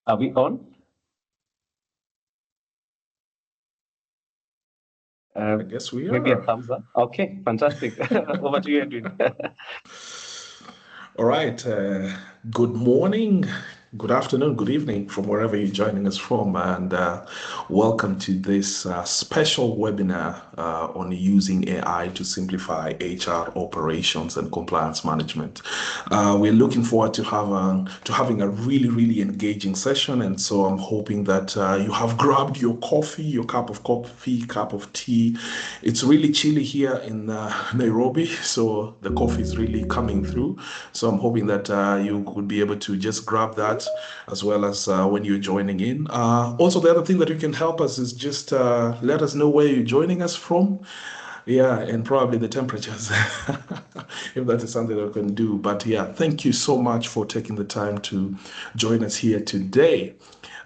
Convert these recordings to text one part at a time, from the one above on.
Are we on? I guess we Maybe a are. thumbs up. Okay, fantastic. Over to you, Edwin. All right. Good morning, good afternoon, good evening from wherever you're joining us from, and welcome to this special webinar on using AI to simplify HR operations and compliance management. We're looking forward to having a really engaging session, and so I'm hoping that you have grabbed your coffee, your cup of coffee, cup of tea. It's really chilly here in Nairobi, so the coffee is really coming through. So I'm hoping that you would be able to just grab that as well as when you're joining in. Also, the other thing that you can help us is just let us know where you're joining us from. Yeah, and probably the temperatures, if that is something that we can do. But yeah, thank you so much for taking the time to join us here today.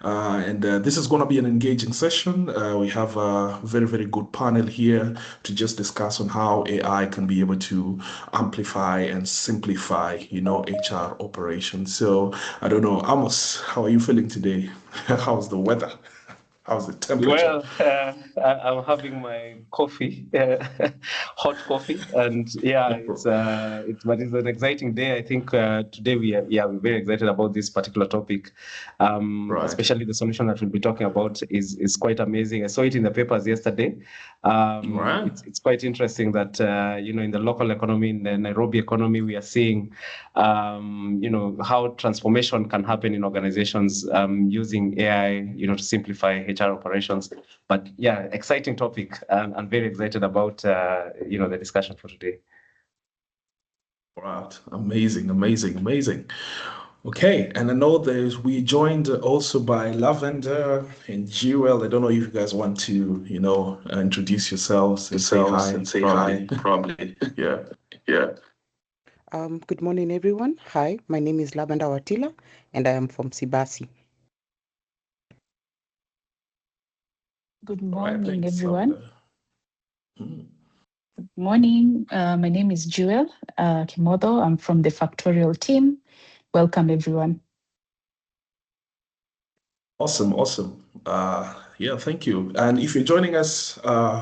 And this is going to be an engaging session. We have a very good panel here to just discuss on how AI can be able to amplify and simplify, HR operations. So I don't know, Amos, how are you feeling today? How's the weather? How's the temperature? Well, I'm having my coffee, hot coffee, and yeah, but it's an exciting day. I think today we're very excited about this particular topic. Right. Especially the solution that we'll be talking about is quite amazing. I saw it in the papers yesterday. Right. It's quite interesting that in the local economy, in the Nairobi economy, we are seeing how transformation can happen in organizations using AI, to simplify HR operations. But yeah, exciting topic. I'm very excited about the discussion for today. Right. Amazing. Okay, and I know we joined also by Lavender and Jewel. I don't know if you guys want to, introduce yourselves and say hi, probably. Yeah. Good morning, everyone. Hi, my name is Lavender Watila, and I am from Sibasi. Good Right, morning, thanks, everyone. Lavender. Good morning. My name is Jewel Kimodo. I'm from the Factorial team. Welcome, everyone. Awesome. Yeah, thank you. And if you're joining us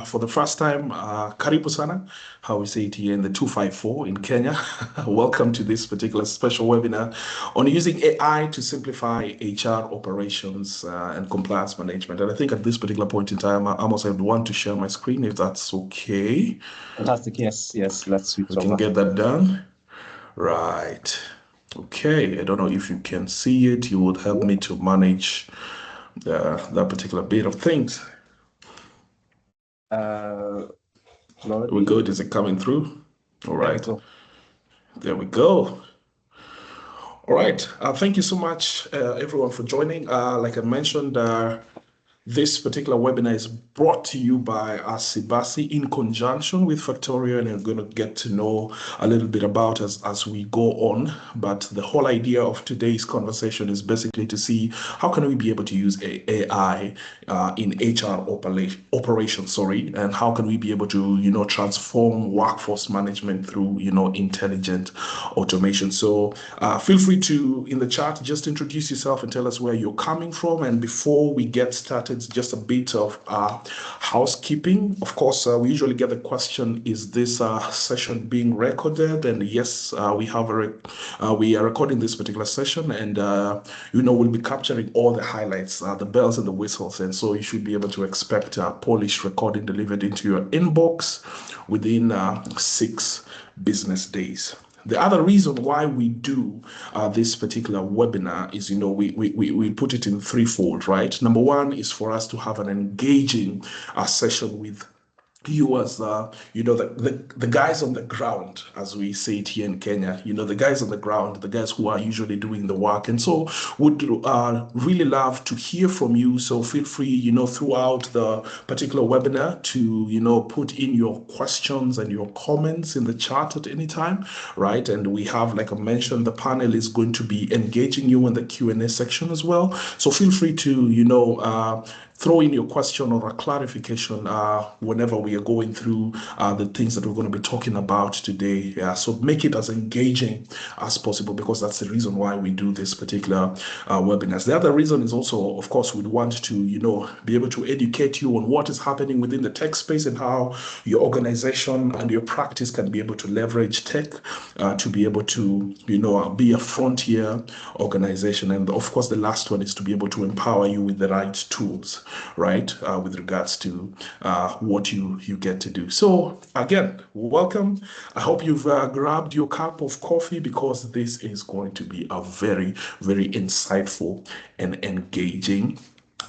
for the first time, karibu sana, how we say it here in the 254 in Kenya. Welcome to this particular special webinar on using AI to simplify HR operations and compliance management. And I think at this particular point in time, I almost would want to share my screen if that's okay. Fantastic. Yes. Let's switch We can over. get that done. Right. Okay. I don't know if you can see it. You would help me to manage that particular bit of things. We're good. Is it coming through? All right. There we go. All right. Thank you so much, everyone, for joining. Like I mentioned, this particular webinar is brought to you by Sibasi in conjunction with Factorio, and you're going to get to know a little bit about us as we go on. But the whole idea of today's conversation is basically to see how can we be able to use AI in HR operations, and how can we be able to, transform workforce management through, intelligent automation. So feel free to, in the chat, just introduce yourself and tell us where you're coming from. And before we get started, just a bit of housekeeping. Of course, we usually get the question, is this session being recorded? And yes, we are recording this particular session, and we'll be capturing all the highlights, the bells and the whistles. And so you should be able to expect a polished recording delivered into your inbox within 6 business days. The other reason why we do this particular webinar is, we put it in threefold, right? Number one is for us to have an engaging session with you as the guys on the ground, as we say it here in Kenya, the guys on the ground, the guys who are usually doing the work. And so would really love to hear from you. So feel free, throughout the particular webinar to, put in your questions and your comments in the chat at any time, right? And we have, like I mentioned, the panel is going to be engaging you in the Q&A section as well. So feel free to, throw in your question or a clarification whenever we are going through the things that we're going to be talking about today. Yeah, so make it as engaging as possible, because that's the reason why we do this particular webinars. The other reason is also, of course, we want to, be able to educate you on what is happening within the tech space and how your organization and your practice can be able to leverage tech to be able to, be a frontier organization. And of course, the last one is to be able to empower you with the right tools, right, with regards to what you get to do. So again, welcome. I hope you've grabbed your cup of coffee, because this is going to be a very, very insightful and engaging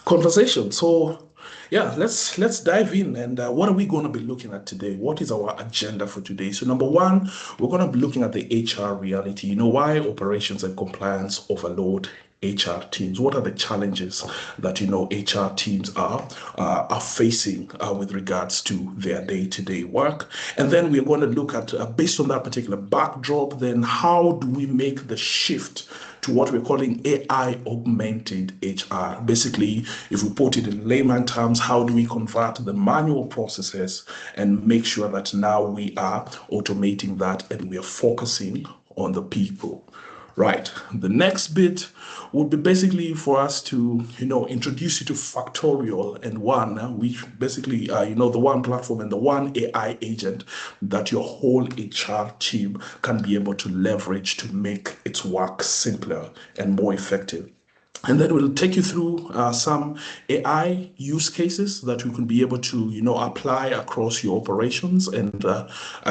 conversation. So yeah, let's dive in. And what are we going to be looking at today? What is our agenda for today? So number one, we're going to be looking at the HR reality. Why operations and compliance overload HR teams? What are the challenges that HR teams are facing with regards to their day-to-day work? And then we're going to look at, based on that particular backdrop, then how do we make the shift to what we're calling AI augmented HR? Basically, if we put it in layman terms, how do we convert the manual processes and make sure that now we are automating that and we are focusing on the people? Right. The next bit would be basically for us to, introduce you to Factorial and One, which basically, the one platform and the one AI agent that your whole HR team can be able to leverage to make its work simpler and more effective. And then we'll take you through some AI use cases that you can be able to, apply across your operations, and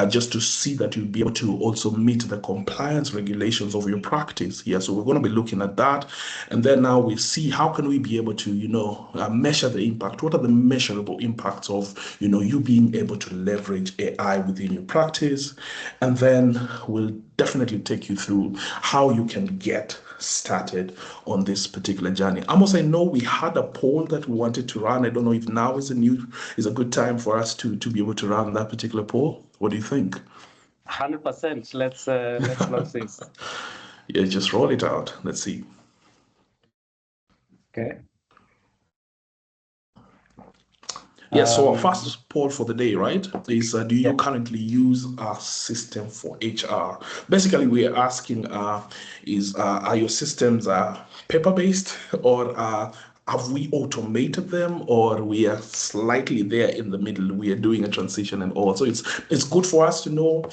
just to see that you'll be able to also meet the compliance regulations of your practice. Yeah, so we're going to be looking at that. And then now we see how can we be able to, measure the impact. What are the measurable impacts of, you being able to leverage AI within your practice? And then we'll definitely take you through how you can get started on this particular journey. Amos, I know we had a poll that we wanted to run. I don't know if now is a good time for us to be able to run that particular poll. What do you think? 100%. Let's launch this. Yeah, just roll it out. Let's see. Okay. Yeah, so our first poll for the day, right, is do you currently use a system for HR? Basically, we are asking, are your systems paper-based, or have we automated them, or we are slightly there in the middle? We are doing a transition and all. So it's good for us to know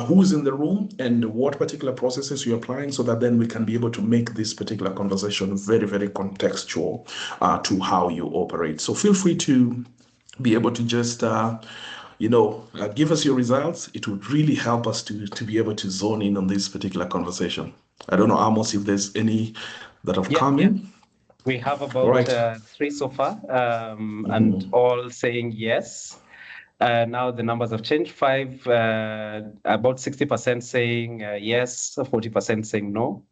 who's in the room and what particular processes you're applying, so that then we can be able to make this particular conversation very, very contextual to how you operate. So feel free to be able to just give us your results. It would really help us to be able to zone in on this particular conversation. I don't know, Amos, if there's any that have come in. We have about 3 so far, and all saying yes. Now the numbers have changed. 5, about 60% saying yes, 40% saying no.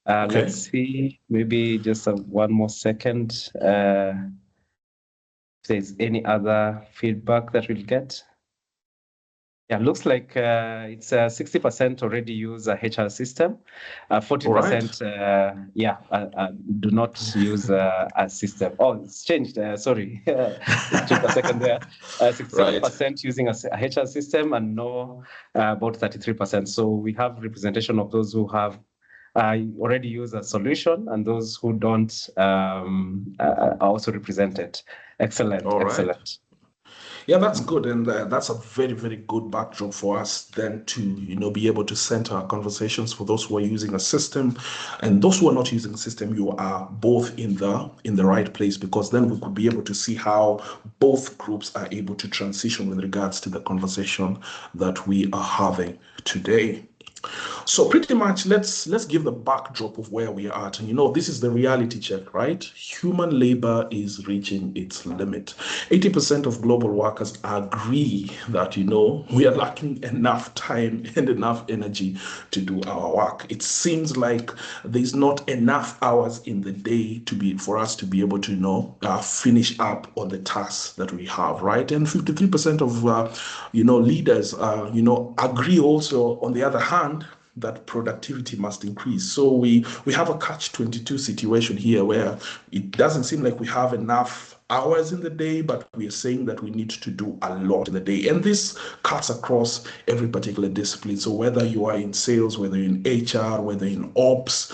Let's see, maybe just one more second. If there's any other feedback that we'll get. Yeah, looks like it's 60% already use a HR system. 40%, do not use a system. Oh, it's changed. Sorry, it took a second there. 67% using a HR system, and no, about 33%. So we have representation of those who have already use a solution, and those who don't are also represented. Excellent, excellent. Yeah, that's good, and that's a very, very good backdrop for us then to be able to center our conversations for those who are using a system, and those who are not using a system. You are both in the right place, because then we could be able to see how both groups are able to transition with regards to the conversation that we are having today. So pretty much, let's give the backdrop of where we are at. And this is the reality check, right? Human labor is reaching its limit. 80% of global workers agree that we are lacking enough time and enough energy to do our work. It seems like there's not enough hours in the day for us to be able to finish up on the tasks that we have, right? And 53% of leaders agree also, on the other hand, that productivity must increase. So we have a catch-22 situation here where it doesn't seem like we have enough hours in the day, but we are saying that we need to do a lot in the day. And this cuts across every particular discipline. So whether you are in sales, whether in HR, whether in ops,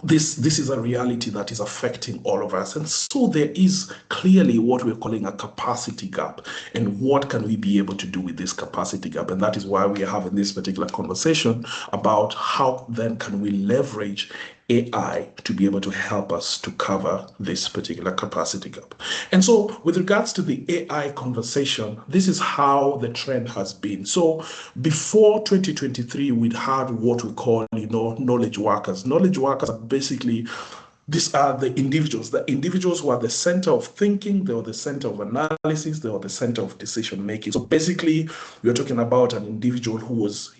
this is a reality that is affecting all of us. And so there is clearly what we're calling a capacity gap. And what can we be able to do with this capacity gap? And that is why we are having this particular conversation about how then can we leverage AI to be able to help us to cover this particular capacity gap. And so with regards to the AI conversation, this is how the trend has been. So before 2023, we'd had what we call, knowledge workers. Knowledge workers are basically, these are the individuals who are the center of thinking, they are the center of analysis, they are the center of decision making. So basically, we're talking about an individual who was,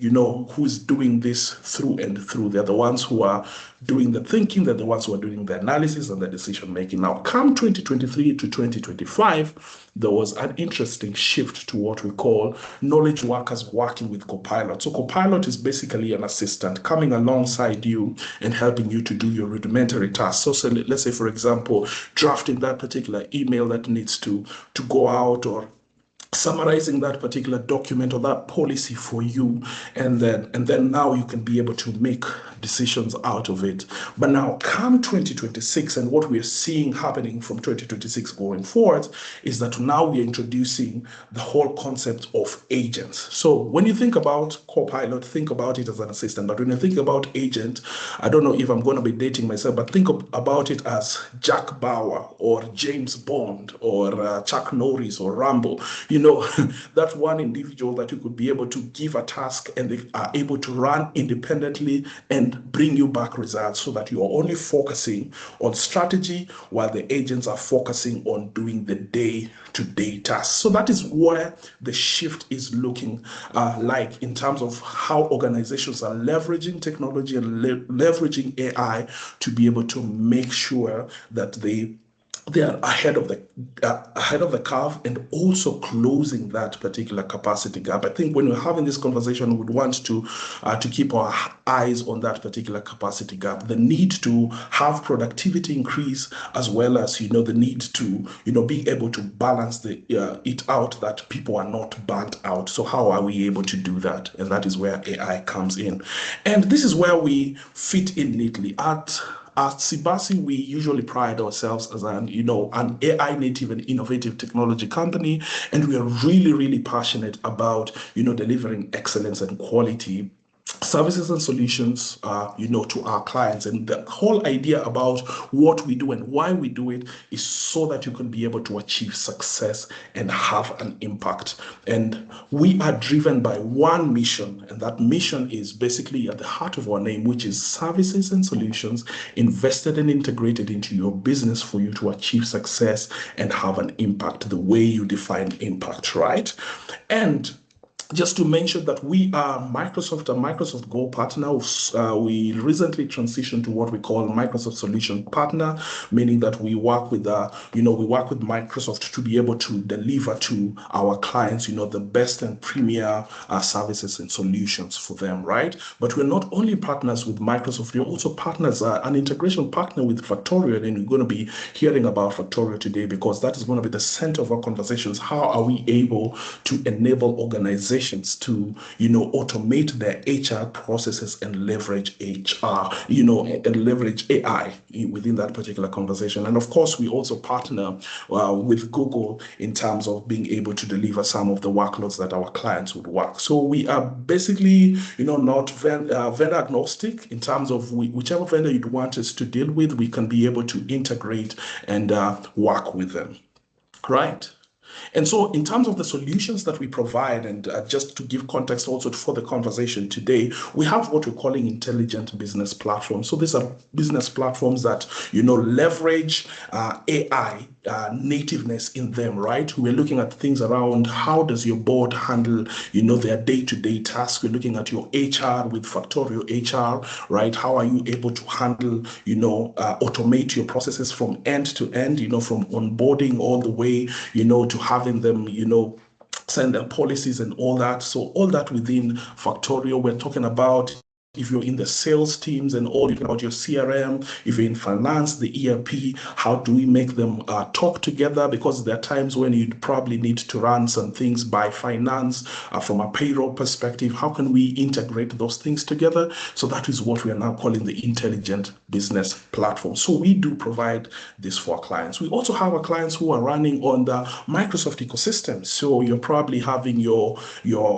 who's doing this through and through. They're the ones who are doing the thinking, they're the ones who are doing the analysis and the decision making. Now, come 2023 to 2025, there was an interesting shift to what we call knowledge workers working with Copilot. So Copilot is basically an assistant coming alongside you and helping you to do your rudimentary tasks. So let's say, for example, drafting that particular email that needs to go out, or summarizing that particular document or that policy for you, and then now you can be able to make decisions out of it. But now come 2026, and what we're seeing happening from 2026 going forward is that now we're introducing the whole concept of agents. So when you think about Copilot, think about it as an assistant. But when you think about agent, I don't know if I'm going to be dating myself, but think about it as Jack Bauer or James Bond or Chuck Norris or Rambo. That one individual that you could be able to give a task and they are able to run independently and bring you back results, so that you are only focusing on strategy while the agents are focusing on doing the day-to-day tasks. So that is where the shift is looking like in terms of how organizations are leveraging technology and leveraging AI to be able to make sure that they are ahead of the curve and also closing that particular capacity gap. I think when we're having this conversation, we would want to keep our eyes on that particular capacity gap, the need to have productivity increase, as well as the need to be able to balance it out, that people are not burnt out. So how are we able to do that? And that is where AI comes in, and this is where we fit in neatly. At Sibasi, we usually pride ourselves as an AI native and innovative technology company, and we are really, really passionate about delivering excellence and quality services and solutions to our clients. And the whole idea about what we do and why we do it is so that you can be able to achieve success and have an impact. And we are driven by one mission, and that mission is basically at the heart of our name, which is services and solutions invested and integrated into your business for you to achieve success and have an impact, the way you define impact, right? And just to mention that we are a Microsoft Go partner. We recently transitioned to what we call Microsoft Solution Partner, meaning that we work with Microsoft to be able to deliver to our clients, the best and premier services and solutions for them, right? But we're not only partners with Microsoft, we're also partners, an integration partner with Factorial, and we're going to be hearing about Factorial today because that is going to be the center of our conversations. How are we able to enable organizations to automate their HR processes and leverage HR, and leverage AI within that particular conversation? And of course, we also partner with Google in terms of being able to deliver some of the workloads that our clients would work. So we are basically not vendor agnostic in terms of whichever vendor you'd want us to deal with, we can be able to integrate and work with them, right? And so in terms of the solutions that we provide, and just to give context also for the conversation today, we have what we're calling intelligent business platforms. So these are business platforms that, leverage AI nativeness in them, right? We're looking at things around how does your board handle, their day-to-day tasks. We're looking at your HR with Factorial HR, right? How are you able to handle, automate your processes from end to end, from onboarding all the way, to having them, send their policies and all that. So all that within Factorial, we're talking about. If you're in the sales teams and all, about your CRM, if you're in finance, the ERP, how do we make them talk together? Because there are times when you probably need to run some things by finance from a payroll perspective. How can we integrate those things together? So that is what we are now calling the intelligent business platform. So we do provide this for our clients. We also have our clients who are running on the Microsoft ecosystem. So you're probably having your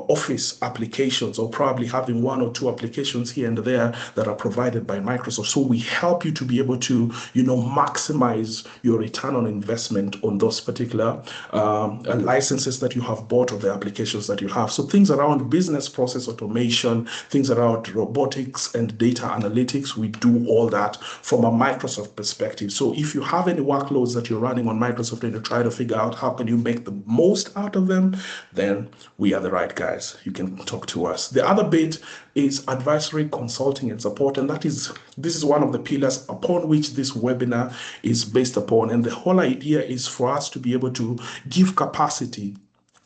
Office applications, or probably having one or two applications here and there that are provided by Microsoft. So we help you to be able to, maximize your return on investment on those particular licenses that you have bought, or the applications that you have. So things around business process automation, things around robotics and data analytics, we do all that from a Microsoft perspective. So if you have any workloads that you're running on Microsoft and you try to figure out how can you make the most out of them, then we are the right guys. You can talk to us. The other bit is advisory, consulting, and support, and this is one of the pillars upon which this webinar is based upon. And the whole idea is for us to be able to give capacity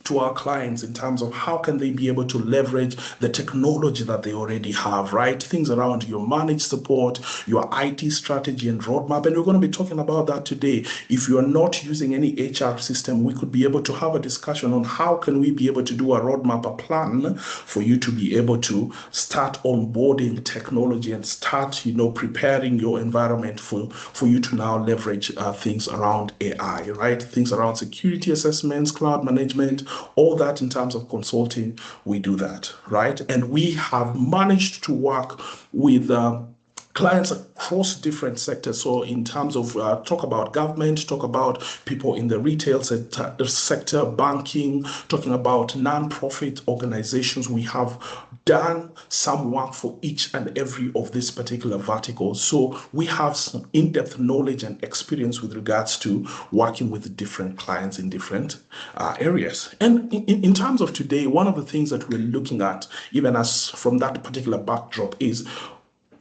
to our clients in terms of how can they be able to leverage the technology that they already have, right? Things around your managed support, your IT strategy and roadmap. And we're going to be talking about that today. If you are not using any HR system, we could be able to have a discussion on how can we be able to do a roadmap, a plan for you to be able to start onboarding technology and start, preparing your environment for you to now leverage things around AI, right? Things around security assessments, cloud management, all that in terms of consulting, we do that, right? And we have managed to work with clients across different sectors. So in terms of talk about government, talk about people in the retail sector, banking, talking about non-profit organizations. We have done some work for each and every of these particular verticals. So we have some in-depth knowledge and experience with regards to working with different clients in different areas. And in terms of today, one of the things that we're looking at, even as from that particular backdrop, is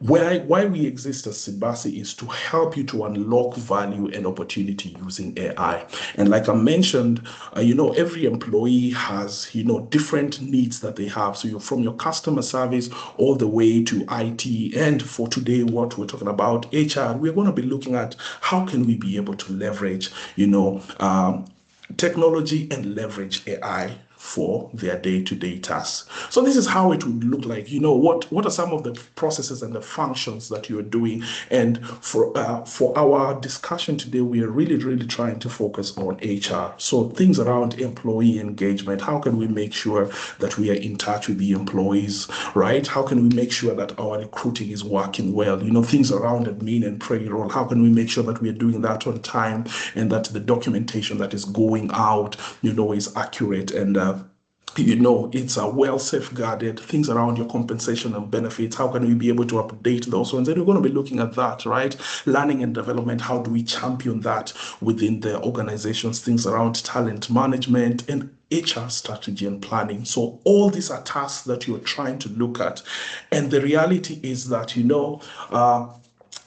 why we exist as Sibasi is to help you to unlock value and opportunity using AI. And like I mentioned, every employee has, different needs that they have. So you're from your customer service all the way to IT. And for today, what we're talking about, HR, we're going to be looking at how can we be able to leverage, technology and leverage AI for their day-to-day tasks. So this is how it would look like. What are some of the processes and the functions that you're doing? And for our discussion today, we are really trying to focus on HR. So things around employee engagement. How can we make sure that we are in touch with the employees, right? How can we make sure that our recruiting is working well? Things around admin and payroll. How can we make sure that we are doing that on time and that the documentation that is going out, is accurate and it's well safeguarded. Things around your compensation and benefits. How can we be able to update those ones? And we're going to be looking at that, right? Learning and development. How do we champion that within the organizations? Things around talent management and HR strategy and planning. So all these are tasks that you're trying to look at. And the reality is that,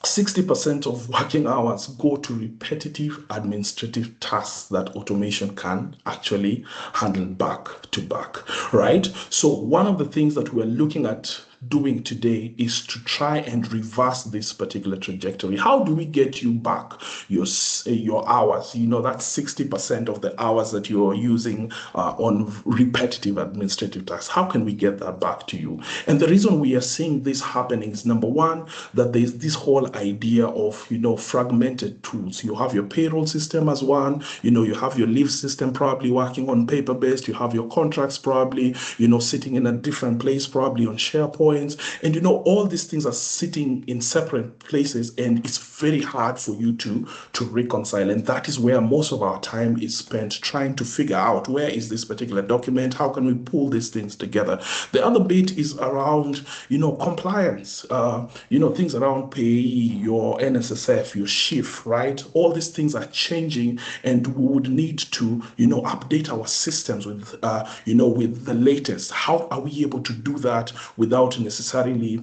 60% of working hours go to repetitive administrative tasks that automation can actually handle back to back, right? So one of the things that we're looking at doing today is to try and reverse this particular trajectory. How do we get you back your hours? That's 60% of the hours that you're using on repetitive administrative tasks. How can we get that back to you? And the reason we are seeing this happening is, number one, that there's this whole idea of fragmented tools. You have your payroll system as one, you have your leave system probably working on paper-based, you have your contracts probably sitting in a different place, probably on SharePoint. And all these things are sitting in separate places, and it's very hard for you to reconcile. And that is where most of our time is spent trying to figure out where is this particular document, how can we pull these things together. The other bit is around compliance, things around pay, your NSSF, your SHIF, right? All these things are changing, and we would need to update our systems with with the latest. How are we able to do that without necessarily,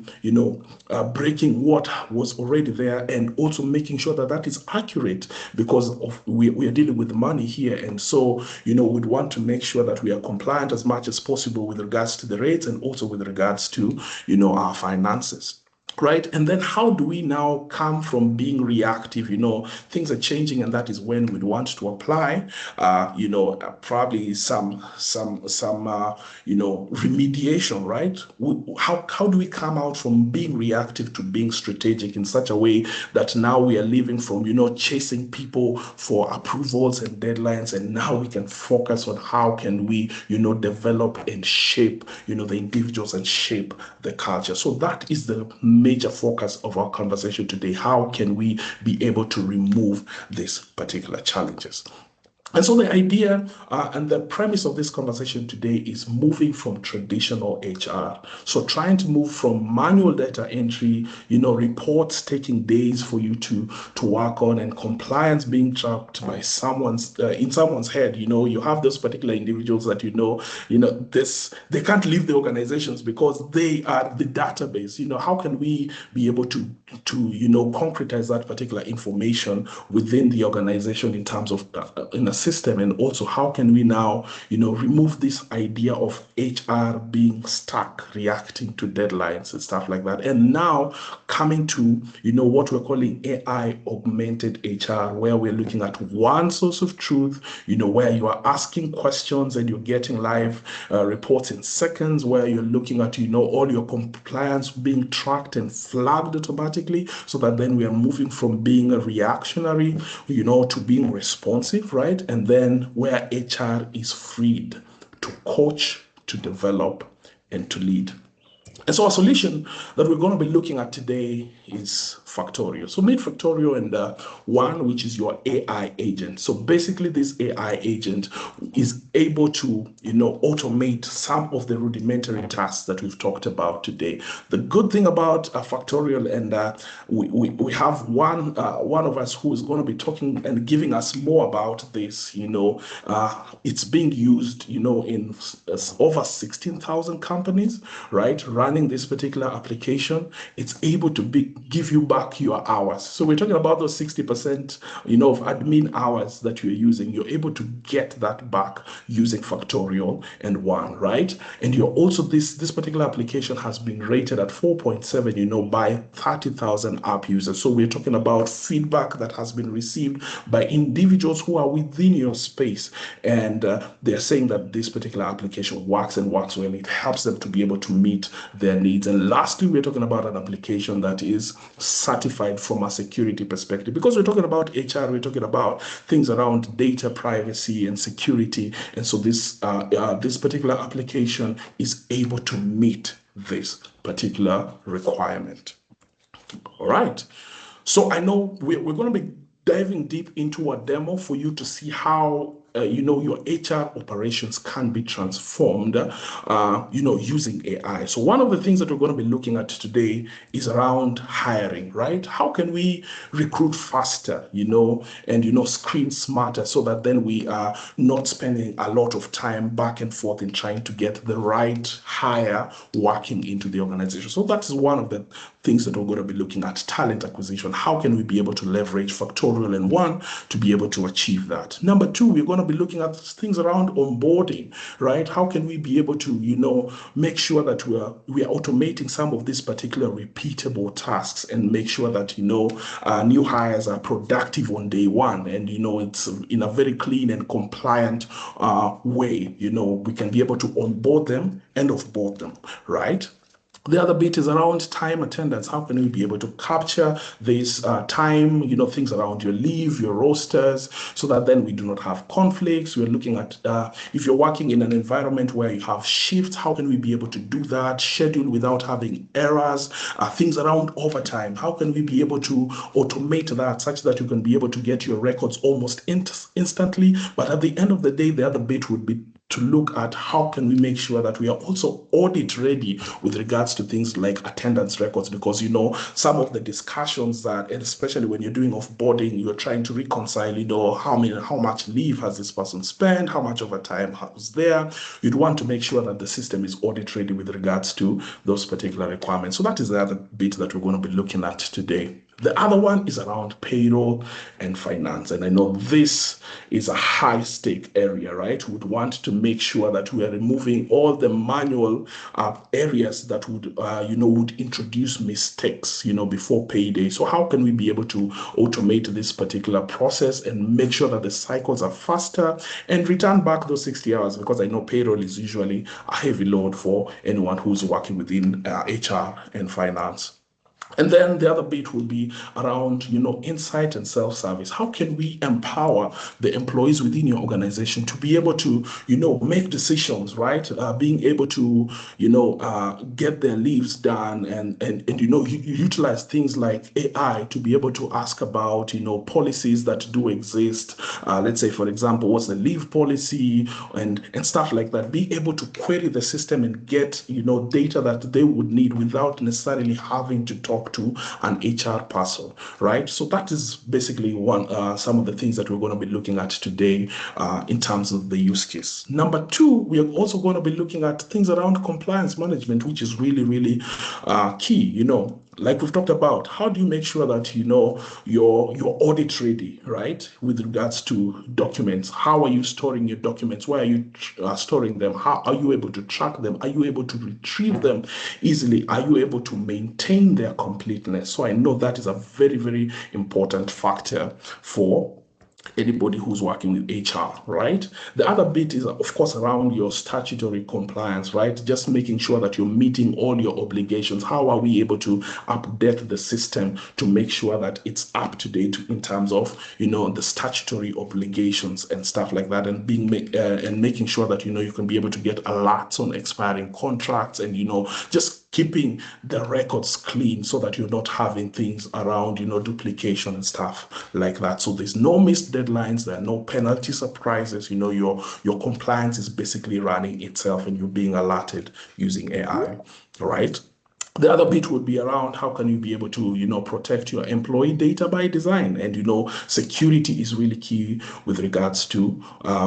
breaking what was already there, and also making sure that that is accurate, because we are dealing with money here. And so, we'd want to make sure that we are compliant as much as possible with regards to the rates, and also with regards to, our finances. Right. And then how do we now come from being reactive? Things are changing, and that is when we'd want to apply, probably some remediation, right? How do we come out from being reactive to being strategic in such a way that now we are living from, chasing people for approvals and deadlines, and now we can focus on how can we, develop and shape, the individuals and shape the culture. So that is the major focus of our conversation today. How can we be able to remove these particular challenges? And so the idea and the premise of this conversation today is moving from traditional HR. So trying to move from manual data entry, reports taking days for you to work on, and compliance being tracked by someone's in someone's head. You have those particular individuals that they can't leave the organizations because they are the database. How can we be able to concretize that particular information within the organization in terms of in a system? And also, how can we now remove this idea of HR being stuck reacting to deadlines and stuff like that, and now coming to what we're calling AI augmented HR, where we're looking at one source of truth, where you are asking questions and you're getting live reports in seconds, where you're looking at all your compliance being tracked and flagged automatically, so that then we are moving from being a reactionary to being responsive, right? And then where HR is freed to coach, to develop, and to lead. And so our solution that we're going to be looking at today is Factorio. So Meet Factorio and one, which is your AI agent. So basically this AI agent is able to, automate some of the rudimentary tasks that we've talked about today. The good thing about Factorio, and we have one of us who is going to be talking and giving us more about this. It's being used, in over 16,000 companies, right? Running this particular application. It's able to give you back your hours. So we're talking about those 60%, of admin hours that you're using. You're able to get that back using Factorial and One, right? And you're also, this particular application has been rated at 4.7, by 30,000 app users. So we're talking about feedback that has been received by individuals who are within your space, and they're saying that this particular application works and works well. It helps them to be able to meet their needs. And lastly, we're talking about an application that is certified from a security perspective, because we're talking about HR, we're talking about things around data privacy and security. And so this particular application is able to meet this particular requirement. All right. So I know we're going to be diving deep into a demo for you to see how your HR operations can be transformed, using AI. So one of the things that we're going to be looking at today is around hiring, right? How can we recruit faster, and, screen smarter, so that then we are not spending a lot of time back and forth in trying to get the right hire working into the organization. So that is one of the things that we're going to be looking at: talent acquisition. How can we be able to leverage Factorial and One to be able to achieve that? Number two, we're going to be looking at things around onboarding, right? How can we be able to, make sure that we are automating some of these particular repeatable tasks, and make sure that, new hires are productive on day one, and, it's in a very clean and compliant way. We can be able to onboard them and offboard them, right? The other bit is around time attendance. How can we be able to capture this time, things around your leave, your rosters, so that then we do not have conflicts? We're looking at if you're working in an environment where you have shifts, how can we be able to do that, schedule without having errors, things around overtime. How can we be able to automate that such that you can be able to get your records almost instantly? But at the end of the day, the other bit would be to look at how can we make sure that we are also audit ready with regards to things like attendance records, because some of the discussions that, and especially when you're doing offboarding, you're trying to reconcile, how much leave has this person spent, how much overtime was there. You'd want to make sure that the system is audit ready with regards to those particular requirements. So that is the other bit that we're going to be looking at today. The other one is around payroll and finance. And I know this is a high stake area, right? We would want to make sure that we are removing all the manual areas that would introduce mistakes, before payday. So how can we be able to automate this particular process and make sure that the cycles are faster and return back those 60 hours? Because I know payroll is usually a heavy load for anyone who's working within HR and finance. And then the other bit will be around, insight and self-service. How can we empower the employees within your organization to be able to, make decisions, right? Being able to, get their leaves done and utilize things like AI to be able to ask about, policies that do exist. Let's say, for example, what's the leave policy and stuff like that. Be able to query the system and get, data that they would need without necessarily having to talk to an HR person, right? So that is basically some of the things that we're going to be looking at today in terms of the use case. Number two, we are also going to be looking at things around compliance management, which is really, really key. Like we've talked about, how do you make sure that you're audit ready, right? With regards to documents, how are you storing your documents? Where are you storing them? How are you able to track them? Are you able to retrieve them easily? Are you able to maintain their completeness? So I know that is a very, very important factor for anybody who's working with HR, right? The other bit is, of course, around your statutory compliance, right? Just making sure that you're meeting all your obligations. How are we able to update the system to make sure that it's up to date in terms of, the statutory obligations and stuff like that, and making sure that, you can be able to get alerts on expiring contracts and, just keeping the records clean so that you're not having things around, duplication and stuff like that. So there's no missed deadlines, there are no penalty surprises, your compliance is basically running itself and you're being alerted using AI, right? The other bit would be around how can you be able to, protect your employee data by design. And, security is really key with regards to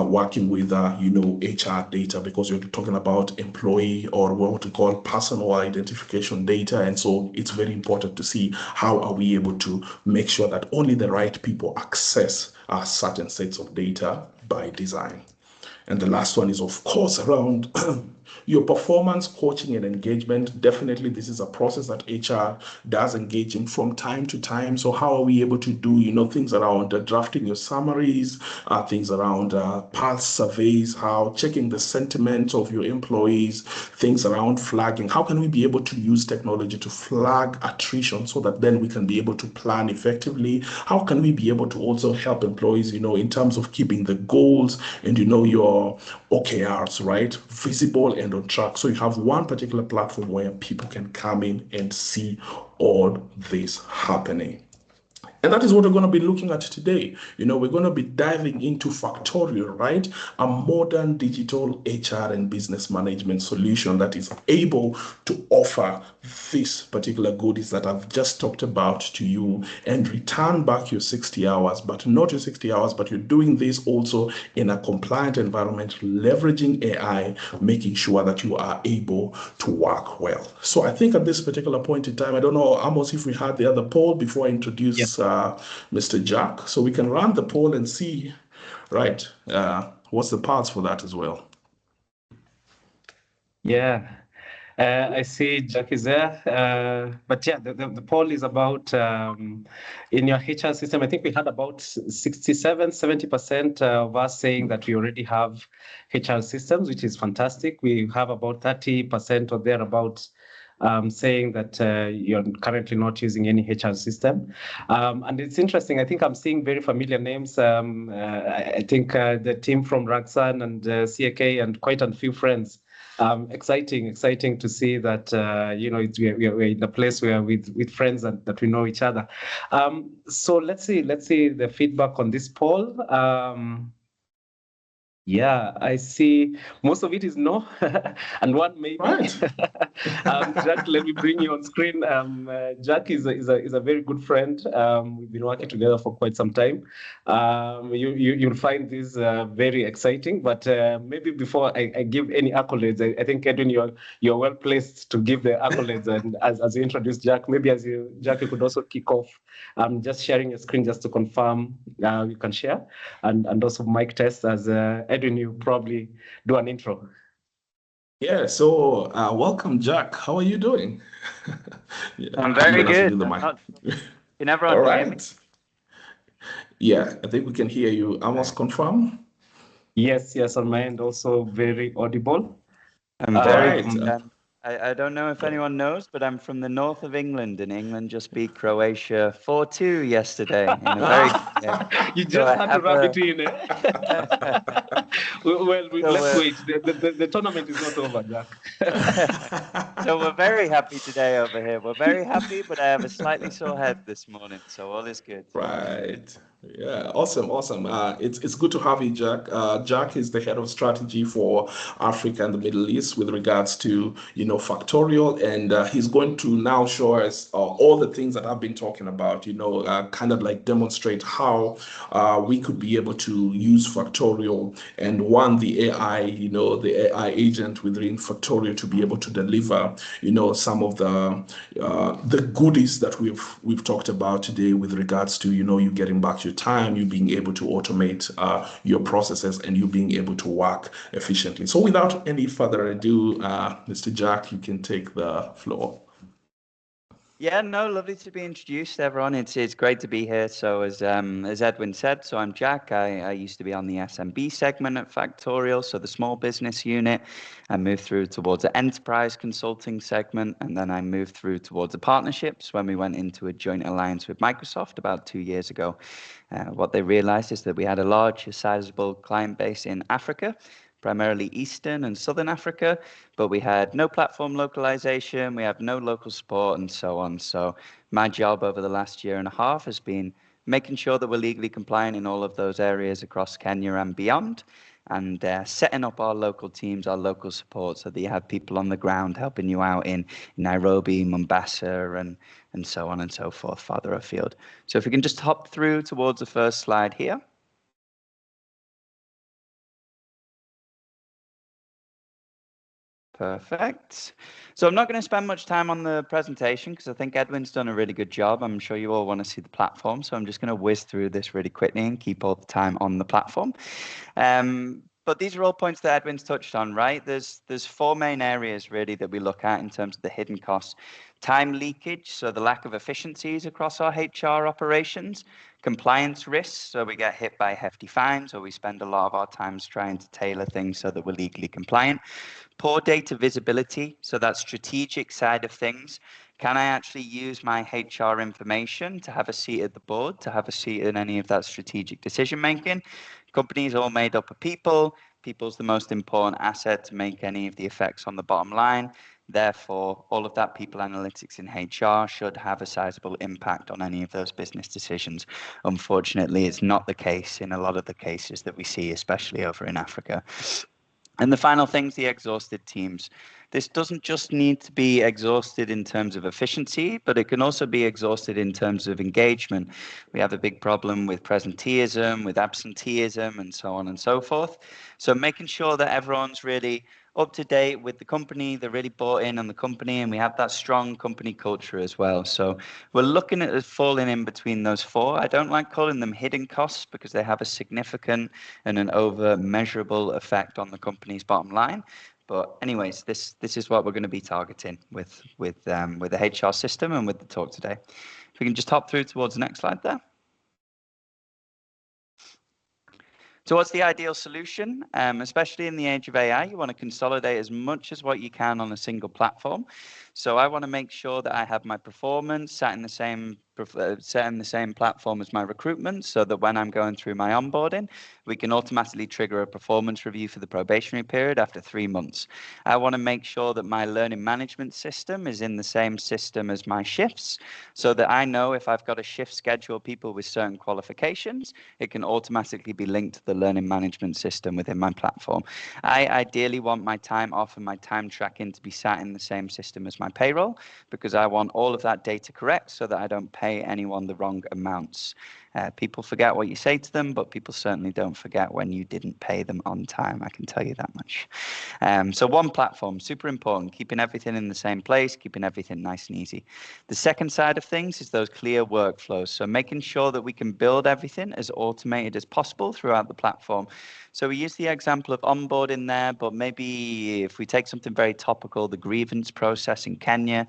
working with, HR data, because you're talking about employee or what we call personal identification data. And so it's very important to see how are we able to make sure that only the right people access certain sets of data by design. And the last one is, of course, around your performance, coaching, and engagement. Definitely, this is a process that HR does engage in from time to time. So how are we able to do, things around drafting your summaries, things around pulse surveys, how checking the sentiment of your employees, things around flagging. How can we be able to use technology to flag attrition so that then we can be able to plan effectively? How can we be able to also help employees, in terms of keeping the goals and, your OKRs, right, visible and on track. So you have one particular platform where people can come in and see all this happening. And that is what we're going to be looking at today. We're going to be diving into Factorial, right? A modern digital HR and business management solution that is able to offer this particular goodies that I've just talked about to you and return back your 60 hours, but not your 60 hours, but you're doing this also in a compliant environment, leveraging AI, making sure that you are able to work well. So I think at this particular point in time, I don't know, Amos, if we had the other poll before I introduce Mr. Jack, so we can run the poll and see, right, what's the paths for that as well. Yeah, I see Jack is there. But yeah, the poll is about in your HR system. I think we had about 67-70% of us saying that we already have HR systems, which is fantastic. We have about 30% or thereabouts saying that you're currently not using any HR system. And it's interesting. I think I'm seeing very familiar names. I think the team from Ragsan and CAK and quite a few friends. Exciting to see that we're in a place where with friends that we know each other. So let's see the feedback on this poll. Yeah, I see. Most of it is no, and one maybe. Right. Jack, let me bring you on screen. Jack is a very good friend. We've been working together for quite some time. You'll find this very exciting. But maybe before I give any accolades, I think Edwin, you're well placed to give the accolades. And as you introduce Jack, maybe Jack, you could also kick off. Just sharing your screen just to confirm you can share, and also mic test as Edwin, you probably do an intro. Yeah, so welcome, Jack. How are you doing? Yeah, I'm very good. Can everyone All hear me? Right. Yeah, I think we can hear you. Amos, confirm? Yes, on my end, also very audible. I'm very good. I don't know if anyone knows, but I'm from the north of England, and England just beat Croatia 4-2 yesterday. In a very you just had to rub it in. Well, let's wait. The tournament is not over, Jack. So we're very happy today over here. We're very happy, but I have a slightly sore head this morning, so all is good. Right. Yeah, awesome. It's good to have you, Jack. Jack is the head of strategy for Africa and the Middle East with regards to Factorial, and he's going to now show us all the things that I've been talking about. Kind of like demonstrate how we could be able to use Factorial and the AI agent within Factorial to be able to deliver some of the goodies that we've talked about today with regards to you getting back your time, you being able to automate your processes, and you being able to work efficiently. So without any further ado, Mr. Jack, you can take the floor. Yeah, no, lovely to be introduced, everyone. It's great to be here. So as Edwin said, so I'm Jack. I used to be on the SMB segment at Factorial, so the small business unit. I moved through towards the enterprise consulting segment, and then I moved through towards the partnerships when we went into a joint alliance with Microsoft about 2 years ago. What they realized is that we had a large, sizable client base in Africa, primarily Eastern and Southern Africa, but we had no platform localization, we have no local support, and so on. So my job over the last year and a half has been making sure that we're legally compliant in all of those areas across Kenya and beyond, and setting up our local teams, our local support, so that you have people on the ground helping you out in Nairobi, Mombasa, and so on and so forth, farther afield. So if we can just hop through towards the first slide here. Perfect. So I'm not going to spend much time on the presentation because I think Edwin's done a really good job. I'm sure you all want to see the platform. So I'm just going to whiz through this really quickly and keep all the time on the platform. But these are all points that Edwin's touched on, right? There's 4 main areas really that we look at in terms of the hidden costs. Time leakage, so the lack of efficiencies across our HR operations. Compliance risks, so we get hit by hefty fines, or we spend a lot of our time trying to tailor things so that we're legally compliant. Poor data visibility, so that strategic side of things. Can I actually use my HR information to have a seat at the board, to have a seat in any of that strategic decision making? Companies are all made up of people. People's the most important asset to make any of the effects on the bottom line. Therefore, all of that people analytics in HR should have a sizable impact on any of those business decisions. Unfortunately, it's not the case in a lot of the cases that we see, especially over in Africa. And the final thing's the exhausted teams. This doesn't just need to be exhausted in terms of efficiency, but it can also be exhausted in terms of engagement. We have a big problem with presenteeism, with absenteeism, and so on and so forth. So making sure that everyone's really up to date with the company, they're really bought in on the company, and we have that strong company culture as well. So we're looking at it falling in between those 4. I don't like calling them hidden costs because they have a significant and an over measurable effect on the company's bottom line. But anyways, this is what we're going to be targeting with the HR system and with the talk today. If we can just hop through towards the next slide there. So what's the ideal solution? Especially in the age of AI, you want to consolidate as much as what you can on a single platform. So I want to make sure that I have my performance sat in the same set in the same platform as my recruitment, so that when I'm going through my onboarding, we can automatically trigger a performance review for the probationary period after 3 months. I want to make sure that my learning management system is in the same system as my shifts, so that I know if I've got a shift schedule people with certain qualifications, it can automatically be linked to the learning management system within my platform. I ideally want my time off and my time tracking to be sat in the same system as my payroll, because I want all of that data correct so that I don't pay anyone the wrong amounts. People forget what you say to them, but people certainly don't forget when you didn't pay them on time. I can tell you that much. So one platform, super important, keeping everything in the same place, keeping everything nice and easy. The second side of things is those clear workflows. So making sure that we can build everything as automated as possible throughout the platform. So we use the example of onboarding there, but maybe if we take something very topical, the grievance process in Kenya,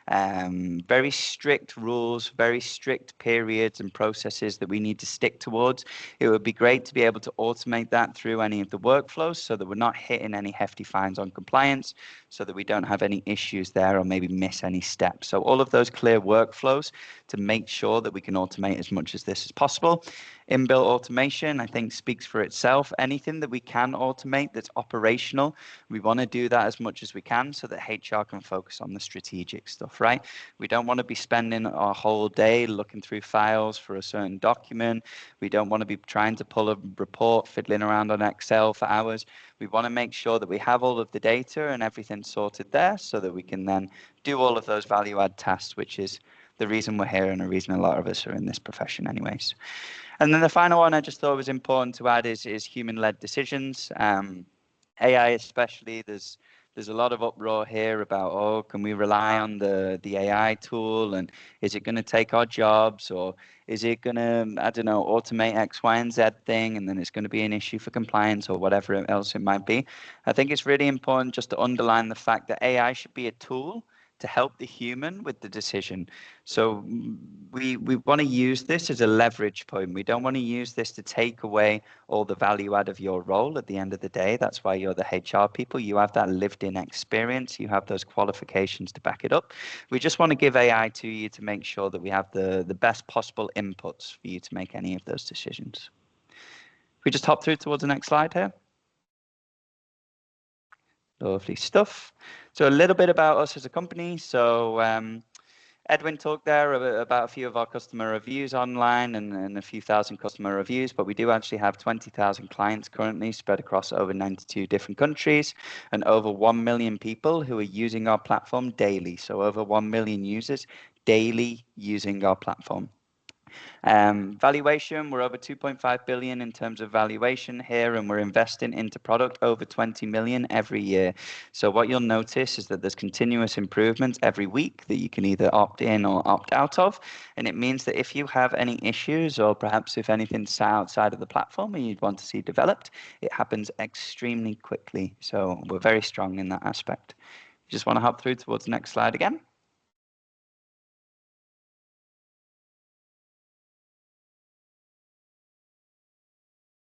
very strict rules, very strict periods and processes that we need to stick towards. It would be great to be able to automate that through any of the workflows so that we're not hitting any hefty fines on compliance, so that we don't have any issues there or maybe miss any steps. So all of those clear workflows to make sure that we can automate as much as this as possible. Inbuilt automation, I think, speaks for itself. Anything that we can automate that's operational, we want to do that as much as we can so that HR can focus on the strategic stuff, right? We don't want to be spending our whole day looking through files for a certain document. We don't want to be trying to pull a report, fiddling around on Excel for hours. We want to make sure that we have all of the data and everything sorted there so that we can then do all of those value add tasks, which is the reason we're here and the reason a lot of us are in this profession anyways. And then the final one I just thought was important to add is human-led decisions. AI especially, there's a lot of uproar here about, oh, can we rely on the AI tool, and is it going to take our jobs, or is it going to, I don't know, automate X, Y, and Z thing, and then it's going to be an issue for compliance or whatever else it might be. I think it's really important just to underline the fact that AI should be a tool to help the human with the decision. So we want to use this as a leverage point. We don't want to use this to take away all the value out of your role at the end of the day. That's why you're the HR people. You have that lived in experience. You have those qualifications to back it up. We just want to give AI to you to make sure that we have the best possible inputs for you to make any of those decisions. If we just hop through towards the next slide here. Lovely stuff. So a little bit about us as a company. So Edwin talked there about a few of our customer reviews online and a few thousand customer reviews, but we do actually have 20,000 clients currently spread across over 92 different countries and over 1 million people who are using our platform daily. So over 1 million users daily using our platform. Valuation, we're over 2.5 billion in terms of valuation here, and we're investing into product over 20 million every year. So what you'll notice is that there's continuous improvements every week that you can either opt in or opt out of. And it means that if you have any issues, or perhaps if anything's outside of the platform and you'd want to see developed, it happens extremely quickly. So we're very strong in that aspect. You just want to hop through towards the next slide again.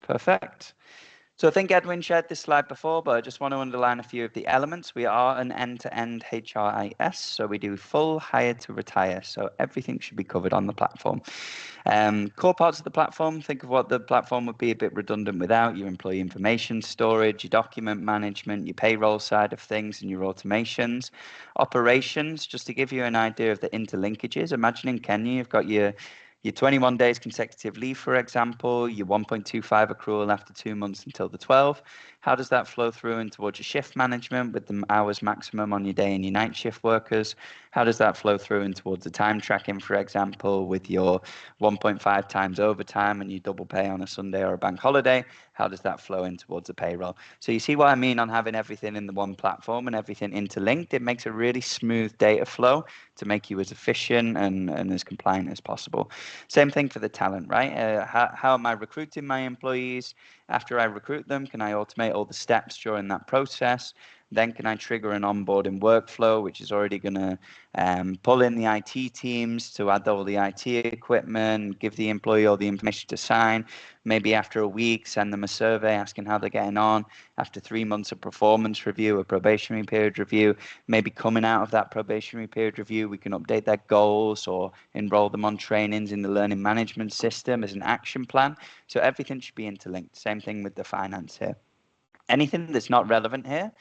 Perfect. So I think Edwin shared this slide before, but I just want to underline a few of the elements. We are an end-to-end HRIS, so we do full hire to retire. So everything should be covered on the platform. Core parts of the platform, think of what the platform would be a bit redundant without: your employee information storage, your document management, your payroll side of things, and your automations. Operations, just to give you an idea of the interlinkages. Imagine in Kenya, you've got your 21 days consecutive leave, for example, your 1.25 accrual after 2 months until the 12. How does that flow through in towards your shift management with the hours maximum on your day and your night shift workers? How does that flow through in towards the time tracking, for example, with your 1.5 times overtime and you double pay on a Sunday or a bank holiday? How does that flow in towards the payroll? So you see what I mean on having everything in the one platform and everything interlinked. It makes a really smooth data flow to make you as efficient and as compliant as possible. Same thing for the talent, right? How am I recruiting my employees? After I recruit them, can I automate all the steps during that process? Then can I trigger an onboarding workflow, which is already going to pull in the IT teams to add all the IT equipment, give the employee all the information to sign. Maybe after a week, send them a survey asking how they're getting on. After 3 months of performance review, a probationary period review, maybe coming out of that probationary period review, we can update their goals or enroll them on trainings in the learning management system as an action plan. So everything should be interlinked. Same thing with the finance here. Anything that's not relevant here,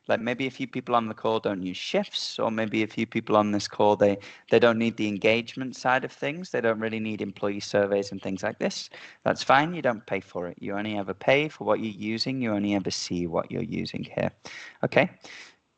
like maybe a few people on the call don't use shifts, or maybe a few people on this call, they don't need the engagement side of things. They don't really need employee surveys and things like this. That's fine. You don't pay for it. You only ever pay for what you're using. You only ever see what you're using here. Okay.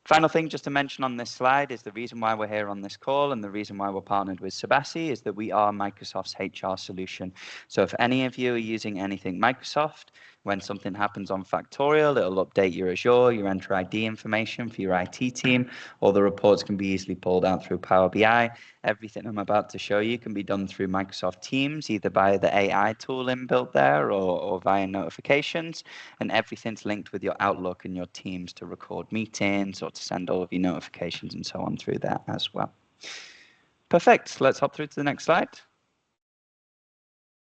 Final thing just to mention on this slide is the reason why we're here on this call and the reason why we're partnered with Sabasi is that we are Microsoft's HR solution. So if any of you are using anything Microsoft, when something happens on Factorial, it'll update your Azure, your Enter ID information for your IT team. All the reports can be easily pulled out through Power BI. Everything I'm about to show you can be done through Microsoft Teams, either by the AI tool inbuilt there or via notifications. And everything's linked with your Outlook and your Teams to record meetings or to send all of your notifications and so on through that as well. Perfect. Let's hop through to the next slide.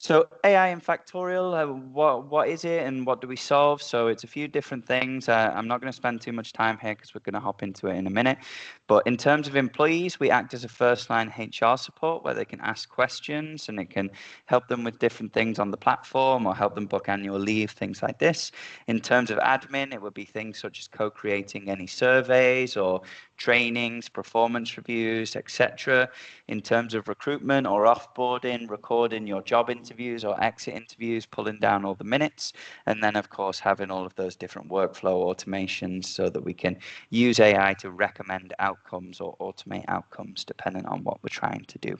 So AI in Factorial, what is it and what do we solve? So it's a few different things. I'm not going to spend too much time here because we're going to hop into it in a minute. But in terms of employees, we act as a first-line HR support where they can ask questions and it can help them with different things on the platform or help them book annual leave, things like this. In terms of admin, it would be things such as co-creating any surveys or trainings, performance reviews, etc. In terms of recruitment or offboarding, recording your job interviews or exit interviews, pulling down all the minutes, and then of course having all of those different workflow automations so that we can use AI to recommend outcomes or automate outcomes depending on what we're trying to do.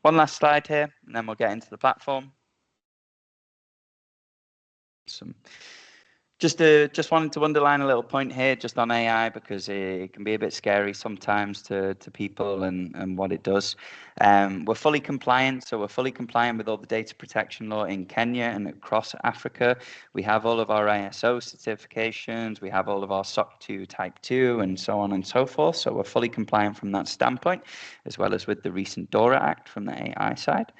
One last slide here, and then we'll get into the platform. Just wanted to underline a little point here just on AI because it can be a bit scary sometimes to people and what it does. We're fully compliant, so we're fully compliant with all the data protection law in Kenya and across Africa. We have all of our ISO certifications, we have all of our SOC 2 Type 2 and so on and so forth. So we're fully compliant from that standpoint, as well as with the recent DORA Act from the AI side.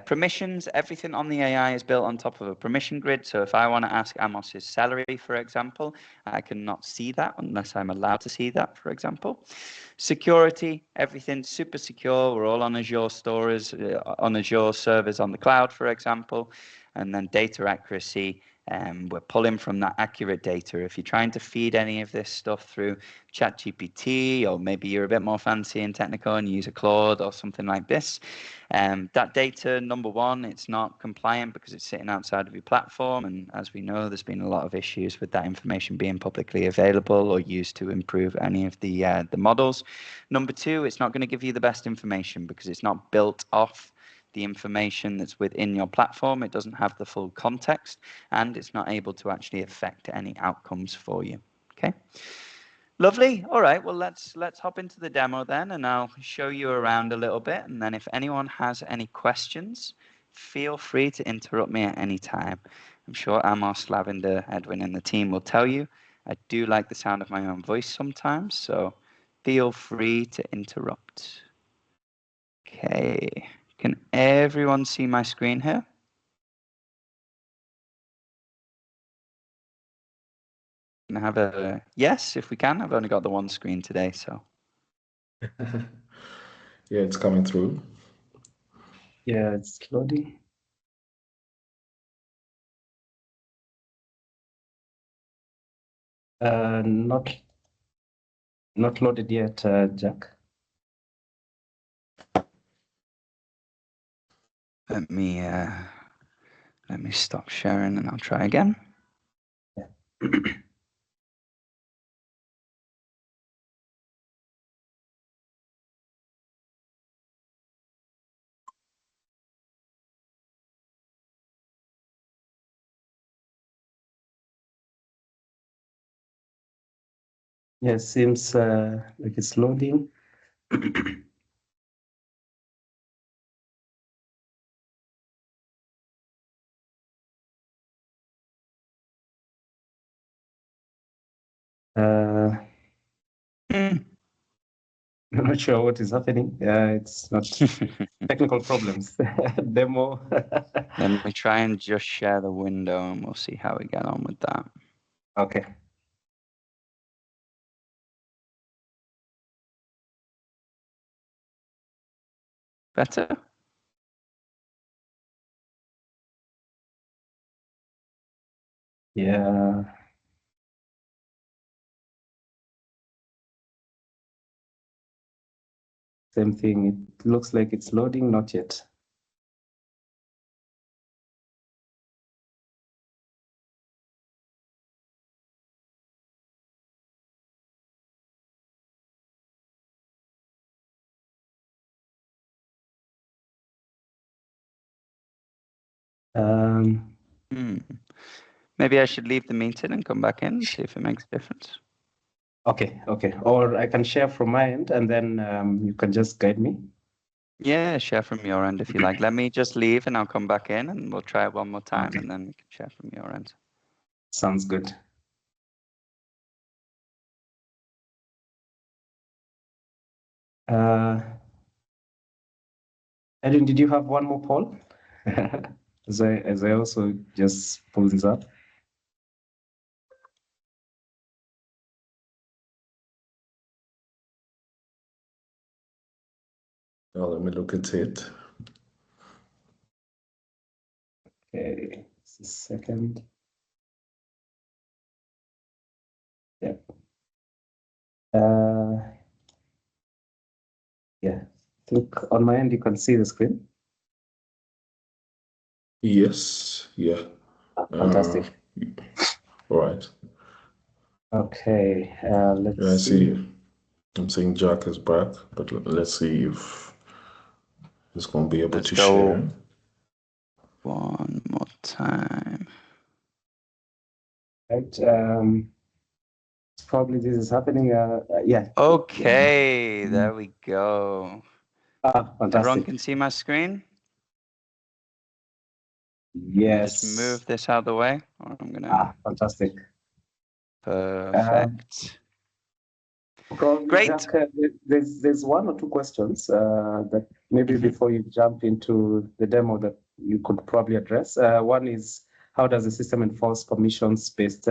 Permissions, everything on the AI is built on top of a permission grid. So if I want to ask Amos's salary, for example, I cannot see that unless I'm allowed to see that, for example. Security, everything's super secure. We're all on Azure stores, on Azure servers on the cloud, for example. And then data accuracy, we're pulling from that accurate data. If you're trying to feed any of this stuff through ChatGPT, or maybe you're a bit more fancy and technical and use a Claude or something like this, that data, number one, it's not compliant because it's sitting outside of your platform. And as we know, there's been a lot of issues with that information being publicly available or used to improve any of the models. Number two, it's not going to give you the best information because it's not built off the information that's within your platform. It doesn't have the full context, and it's not able to actually affect any outcomes for you. Okay. Lovely. All right. Well, let's hop into the demo then, and I'll show you around a little bit. And then if anyone has any questions, feel free to interrupt me at any time. I'm sure Amos, Lavender, Edwin, and the team will tell you. I do like the sound of my own voice sometimes, so feel free to interrupt. Okay. Can everyone see my screen here? Can I have a yes if we can? I've only got the one screen today, so. Yeah, it's coming through. Yeah, it's loading. Not loaded yet, Jack. Let me stop sharing and I'll try again. Yeah. Yeah, seems like it's loading. I'm not sure what is happening. It's not technical problems. Demo. Let me try and just share the window and we'll see how we get on with that. Okay. Better? Yeah. Same thing. It looks like it's loading, not yet. Maybe I should leave the meeting and come back in and see if it makes a difference. Okay. Or I can share from my end and then you can just guide me. Yeah, share from your end if you like. Let me just leave and I'll come back in and we'll try it one more time Okay. and then we can share from your end. Sounds good. Edwin, did you have one more poll? as I also just pull this up. Now let me look at it. Okay, just a second. Yeah. Yeah, I think on my end you can see the screen. Yes, yeah. Fantastic. All right. Okay, let's Yeah, I see. see. I'm seeing Jack is back, but let's see if he's going to be able to share. One more time. Right. Probably this is happening. Yeah. Okay, there we go. Fantastic. Everyone can see my screen? Yes. Just move this out of the way. Or I'm gonna. Fantastic. Perfect. Probably, Great. Jack, there's one or two questions that maybe before you jump into the demo that you could probably address. One is, how does the system enforce permissions-based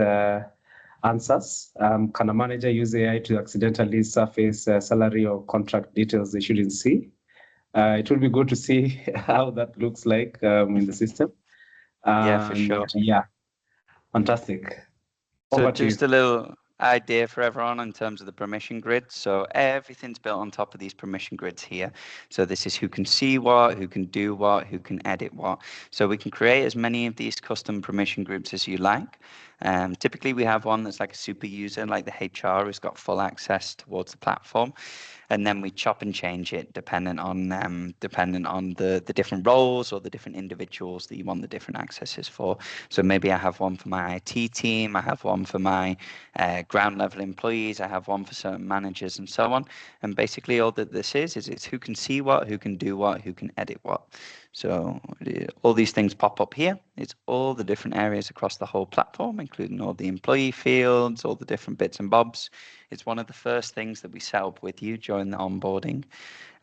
answers? Can a manager use AI to accidentally surface salary or contract details they shouldn't see? It would be good to see how that looks like in the system. Yeah, for sure. Yeah, fantastic. So just a little idea for everyone in terms of the permission grid. So everything's built on top of these permission grids here. So this is who can see what, who can do what, who can edit what. So we can create as many of these custom permission groups as you like. Typically we have one that's like a super user, like the HR who's got full access towards the platform. And then we chop and change it dependent on the different roles or the different individuals that you want the different accesses for. So maybe I have one for my IT team, I have one for my ground level employees, I have one for certain managers and so on. And basically all that this is it's who can see what, who can do what, who can edit what. So all these things pop up here. It's all the different areas across the whole platform, including all the employee fields, all the different bits and bobs. It's one of the first things that we set up with you during the onboarding.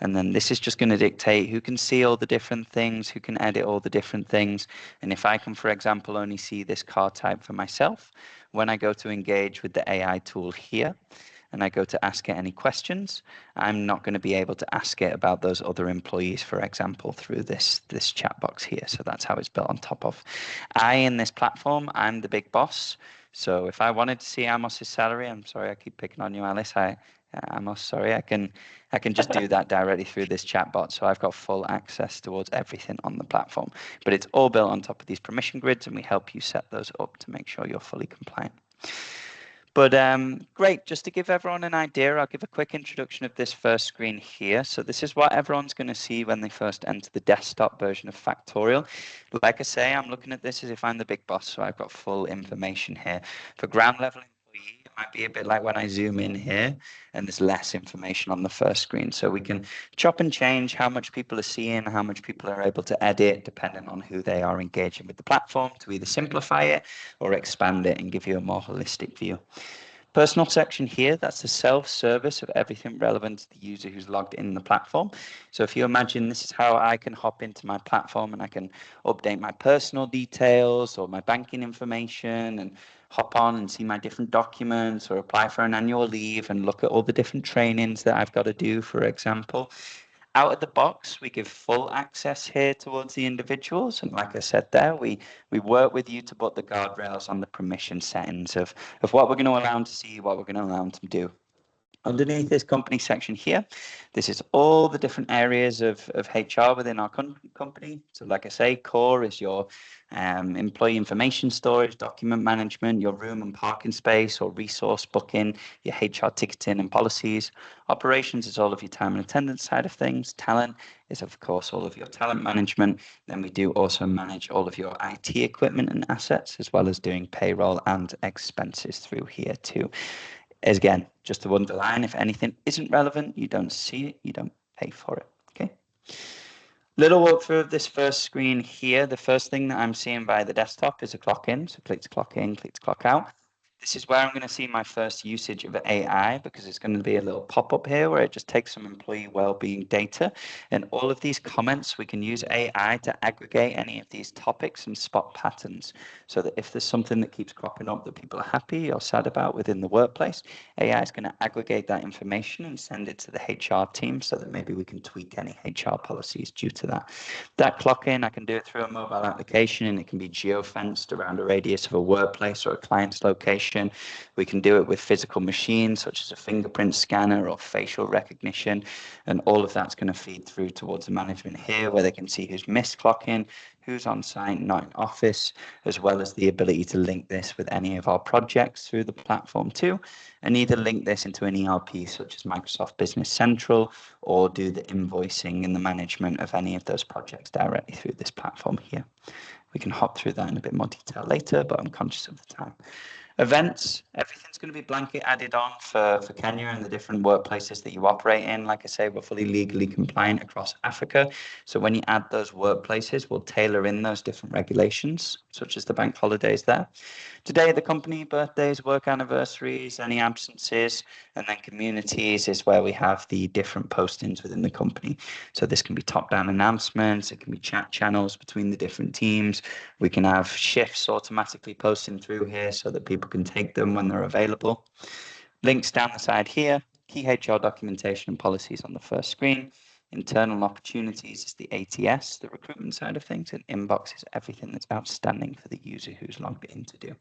And then this is just going to dictate who can see all the different things, who can edit all the different things. And if I can, for example, only see this car type for myself, when I go to engage with the AI tool here, and I go to ask it any questions, I'm not going to be able to ask it about those other employees, for example, through this chat box here. So that's how it's built on top of. In this platform, I'm the big boss. So if I wanted to see Amos's salary, I'm sorry, I keep picking on you, Alice. Amos, sorry, I can just do that directly through this chatbot. So I've got full access towards everything on the platform. But it's all built on top of these permission grids, and we help you set those up to make sure you're fully compliant. But great, just to give everyone an idea, I'll give a quick introduction of this first screen here. So this is what everyone's going to see when they first enter the desktop version of Factorial. Like I say, I'm looking at this as if I'm the big boss, so I've got full information here. For ground level employee, it might be a bit like when I zoom in here and there's less information on the first screen. So we can chop and change how much people are seeing, how much people are able to edit, depending on who they are engaging with the platform, to either simplify it or expand it and give you a more holistic view. Personal section here, that's the self-service of everything relevant to the user who's logged in the platform. So if you imagine this is how I can hop into my platform and I can update my personal details or my banking information and hop on and see my different documents or apply for an annual leave and look at all the different trainings that I've got to do, for example. Out of the box, we give full access here towards the individuals. And like I said there, we work with you to put the guardrails on the permission settings of what we're going to allow them to see, what we're going to allow them to do. Underneath this company section here, this is all the different areas of HR within our company. So like I say, core is your employee information storage, document management, your room and parking space or resource booking, your HR ticketing and policies. Operations is all of your time and attendance side of things. Talent is, of course, all of your talent management. Then we do also manage all of your IT equipment and assets, as well as doing payroll and expenses through here too. As again, just to underline, if anything isn't relevant, you don't see it, you don't pay for it, okay? Little walkthrough of this first screen here. The first thing that I'm seeing via the desktop is a clock in. So click to clock in, click to clock out. This is where I'm going to see my first usage of AI, because it's going to be a little pop-up here where it just takes some employee well-being data, and all of these comments, we can use AI to aggregate any of these topics and spot patterns, so that if there's something that keeps cropping up that people are happy or sad about within the workplace, AI is going to aggregate that information and send it to the HR team so that maybe we can tweak any HR policies due to that. That clock in, I can do it through a mobile application, and it can be geofenced around a radius of a workplace or a client's location. We can do it with physical machines such as a fingerprint scanner or facial recognition, and all of that's going to feed through towards the management here, where they can see who's missed clocking, who's on site, not in office, as well as the ability to link this with any of our projects through the platform too, and either link this into an ERP such as Microsoft Business Central, or do the invoicing and the management of any of those projects directly through this platform here. We can hop through that in a bit more detail later, but I'm conscious of the time. Events, everything's going to be blanket added on for Kenya and the different workplaces that you operate in. Like I say, we're fully legally compliant across Africa. So when you add those workplaces, we'll tailor in those different regulations, such as the bank holidays there. Today, the company birthdays, work anniversaries, any absences, and then communities is where we have the different postings within the company. So this can be top-down announcements, it can be chat channels between the different teams. We can have shifts automatically posting through here so that people can take them when they're available. Links down the side here, key HR documentation and policies on the first screen. Internal opportunities is the ATS, the recruitment side of things, and inbox is everything that's outstanding for the user who's logged in to do.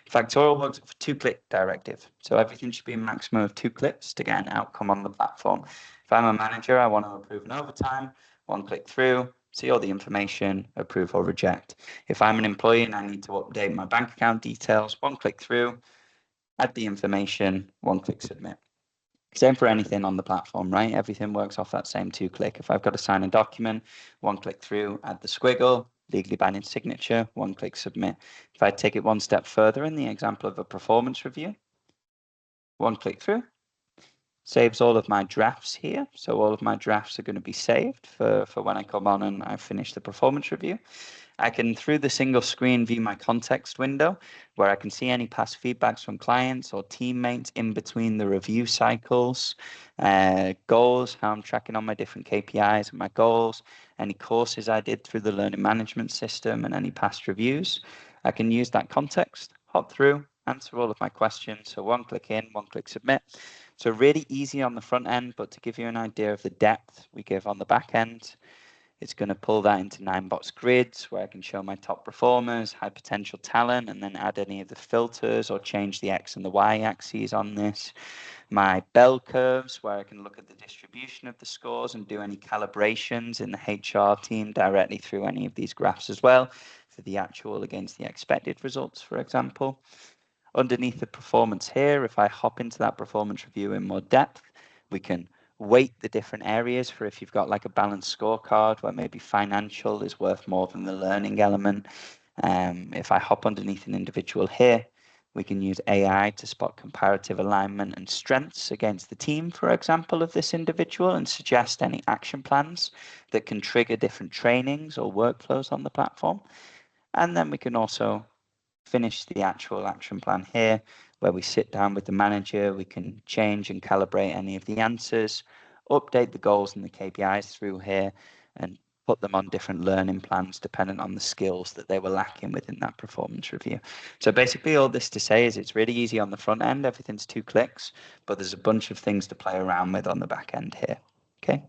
Factorial works with a 2-click directive. So everything should be a maximum of 2 clicks to get an outcome on the platform. If I'm a manager, I want to approve an overtime, 1 click through, see all the information, approve or reject. If I'm an employee and I need to update my bank account details, 1 click through, add the information, 1 click submit. Same for anything on the platform, right? Everything works off that same 2-click. If I've got to sign a document, 1 click through, add the squiggle, legally binding signature, 1 click submit. If I take it 1 step further in the example of a performance review, 1 click through, saves all of my drafts here. So all of my drafts are going to be saved for when I come on and I finish the performance review. I can, through the single screen, view my context window, where I can see any past feedbacks from clients or teammates in between the review cycles, goals, how I'm tracking on my different KPIs and my goals, any courses I did through the learning management system, and any past reviews. I can use that context, hop through, answer all of my questions. So 1 click in, 1 click submit. So really easy on the front end, but to give you an idea of the depth we give on the back end, it's going to pull that into 9-box grids where I can show my top performers, high potential talent, and then add any of the filters or change the X and the Y axes on this. My bell curves where I can look at the distribution of the scores and do any calibrations in the HR team directly through any of these graphs as well for the actual against the expected results, for example. Underneath the performance here, if I hop into that performance review in more depth, we can weight the different areas for if you've got like a balanced scorecard where maybe financial is worth more than the learning element. If I hop underneath an individual here, we can use AI to spot comparative alignment and strengths against the team, for example, of this individual, and suggest any action plans that can trigger different trainings or workflows on the platform. And then we can also finish the actual action plan here where we sit down with the manager, we can change and calibrate any of the answers, update the goals and the KPIs through here, and put them on different learning plans depending on the skills that they were lacking within that performance review. So basically all this to say is it's really easy on the front end, everything's 2 clicks, but there's a bunch of things to play around with on the back end here, okay?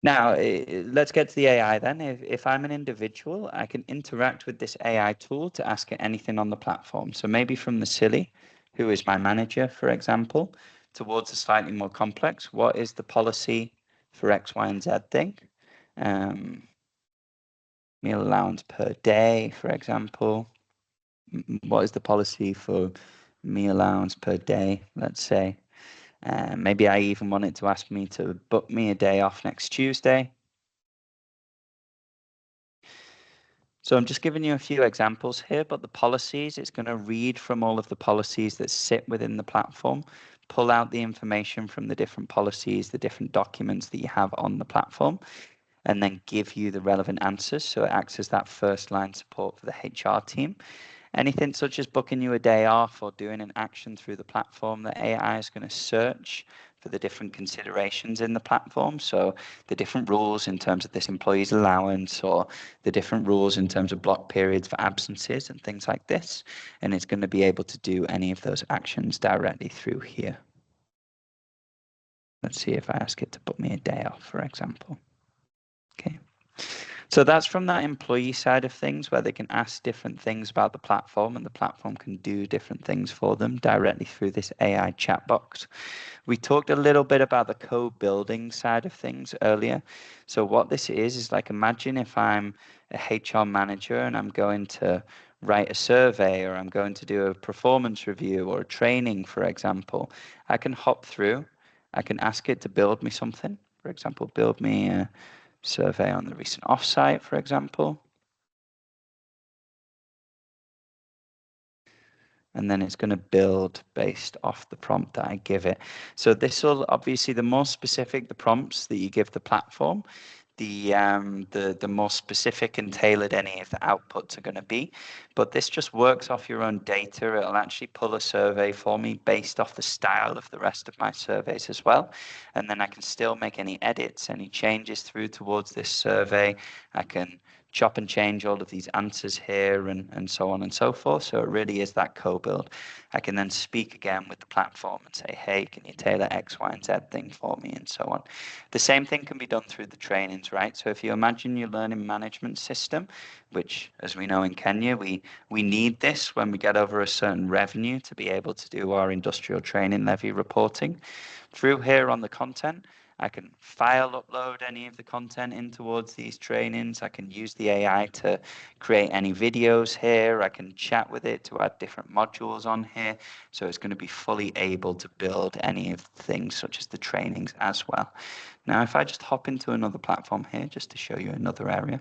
Now, let's get to the AI then. If I'm an individual, I can interact with this AI tool to ask it anything on the platform. So maybe from the silly, who is my manager, for example, towards the slightly more complex, what is the policy for X, Y, and Z thing? Meal allowance per day, for example. What is the policy for meal allowance per day, let's say? Maybe I even want it to ask me to book me a day off next Tuesday. So I'm just giving you a few examples here, but the policies, it's going to read from all of the policies that sit within the platform, pull out the information from the different policies, the different documents that you have on the platform, and then give you the relevant answers. So it acts as that first line support for the HR team. Anything such as booking you a day off or doing an action through the platform, the AI is going to search for the different considerations in the platform. So the different rules in terms of this employee's allowance, or the different rules in terms of block periods for absences and things like this. And it's going to be able to do any of those actions directly through here. Let's see if I ask it to book me a day off, for example. Okay. So that's from that employee side of things, where they can ask different things about the platform, and the platform can do different things for them directly through this AI chat box. We talked a little bit about the co-building side of things earlier. So what this is like, imagine if I'm a HR manager and I'm going to write a survey, or I'm going to do a performance review or a training, for example. I can hop through, I can ask it to build me something. For example, build me a survey on the recent offsite, for example. And then it's going to build based off the prompt that I give it. So this will obviously, the more specific the prompts that you give the platform, the more specific and tailored any of the outputs are going to be. But this just works off your own data. It'll actually pull a survey for me based off the style of the rest of my surveys as well. And then I can still make any edits, any changes through towards this survey. I can chop and change all of these answers here, and so on and so forth. So it really is that co-build. I can then speak again with the platform and say, hey, can you tailor X, Y, and Z thing for me, and so on. The same thing can be done through the trainings, right? So if you imagine your learning management system, which, as we know in Kenya, we need this when we get over a certain revenue to be able to do our industrial training levy reporting. Through here on the content, I can file upload any of the content in towards these trainings. I can use the AI to create any videos here. I can chat with it to add different modules on here. So it's going to be fully able to build any of the things such as the trainings as well. Now, if I just hop into another platform here, just to show you another area.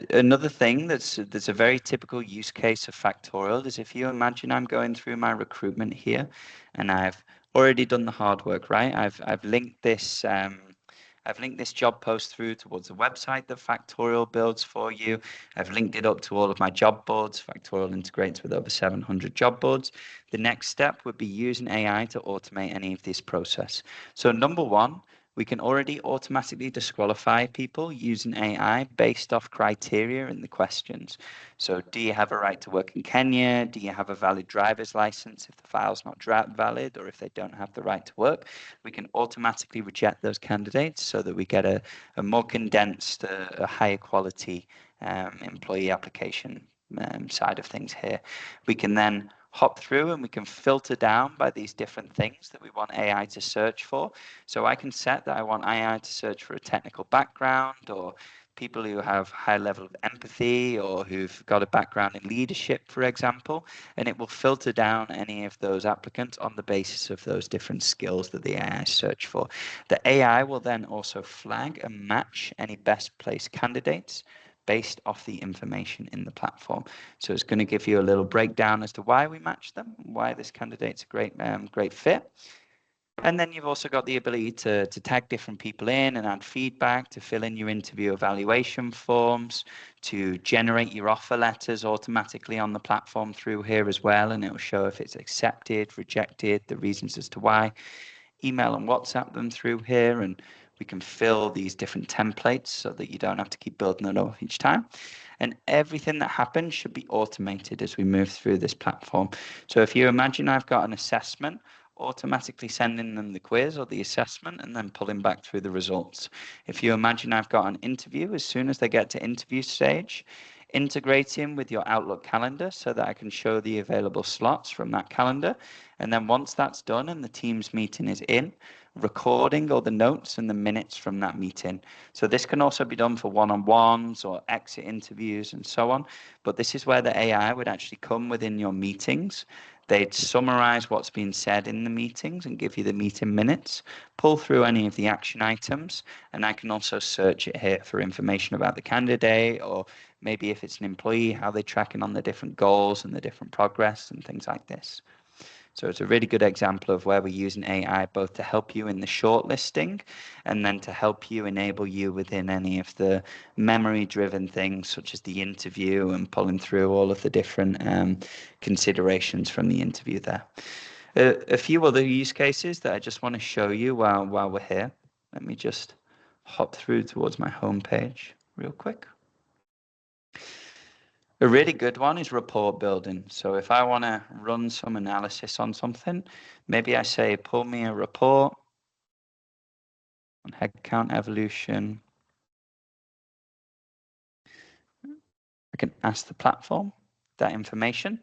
Another thing that's a very typical use case of Factorial is, if you imagine I'm going through my recruitment here, and I've already done the hard work, right? I've linked this job post through towards the website that Factorial builds for you. I've linked it up to all of my job boards. Factorial integrates with over 700 job boards. The next step would be using AI to automate any of this process. So number one, we can already automatically disqualify people using AI based off criteria in the questions. So do you have a right to work in Kenya? Do you have a valid driver's license? If the file's not valid, or if they don't have the right to work, we can automatically reject those candidates so that we get a more condensed, a higher quality employee application side of things here. We can then hop through and we can filter down by these different things that we want AI to search for. So I can set that I want AI to search for a technical background, or people who have high level of empathy, or who've got a background in leadership, for example, and it will filter down any of those applicants on the basis of those different skills that the AI search for. The AI will then also flag and match any best placed candidates based off the information in the platform. So it's going to give you a little breakdown as to why we match them, why this candidate's a great fit. And then you've also got the ability to tag different people in and add feedback, to fill in your interview evaluation forms, to generate your offer letters automatically on the platform through here as well. And it will show if it's accepted, rejected, the reasons as to why. Email and WhatsApp them through here, and we can fill these different templates so that you don't have to keep building it up each time. And everything that happens should be automated as we move through this platform. So if you imagine I've got an assessment, automatically sending them the quiz or the assessment and then pulling back through the results. If you imagine I've got an interview, as soon as they get to interview stage, integrating with your Outlook calendar so that I can show the available slots from that calendar. And then once that's done and the Teams meeting is in, recording all the notes and the minutes from that meeting. So this can also be done for one-on-ones or exit interviews and so on. But this is where the AI would actually come within your meetings. They'd summarize what's been said in the meetings and give you the meeting minutes, pull through any of the action items, and I can also search it here for information about the candidate, or maybe if it's an employee, how they're tracking on the different goals and the different progress and things like this. So it's a really good example of where we're using AI both to help you in the shortlisting and then to help you enable you within any of the memory-driven things such as the interview and pulling through all of the different considerations from the interview there. A few other use cases that I just want to show you while we're here. Let me just hop through towards my homepage real quick. A really good one is report building. So if I want to run some analysis on something, maybe I say, pull me a report on headcount evolution. I can ask the platform that information.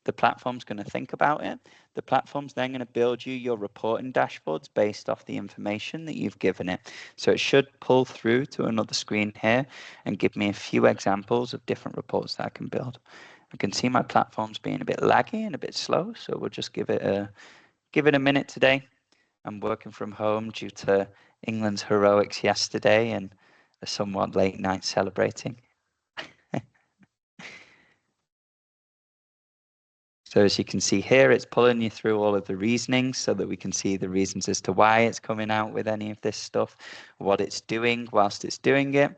The platform's going to think about it. The platform's then going to build you your reporting dashboards based off the information that you've given it. So it should pull through to another screen here and give me a few examples of different reports that I can build. I can see my platform's being a bit laggy and a bit slow, so we'll just give it a minute today. I'm working from home due to England's heroics yesterday and a somewhat late night celebrating. So as you can see here, it's pulling you through all of the reasonings so that we can see the reasons as to why it's coming out with any of this stuff, what it's doing whilst it's doing it,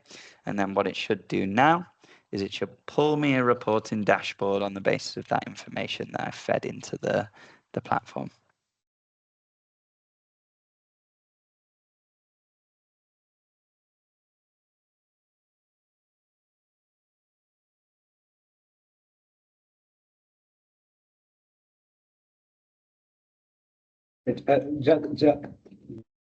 and then what it should do now is it should pull me a reporting dashboard on the basis of that information that I've fed into the platform. Jack,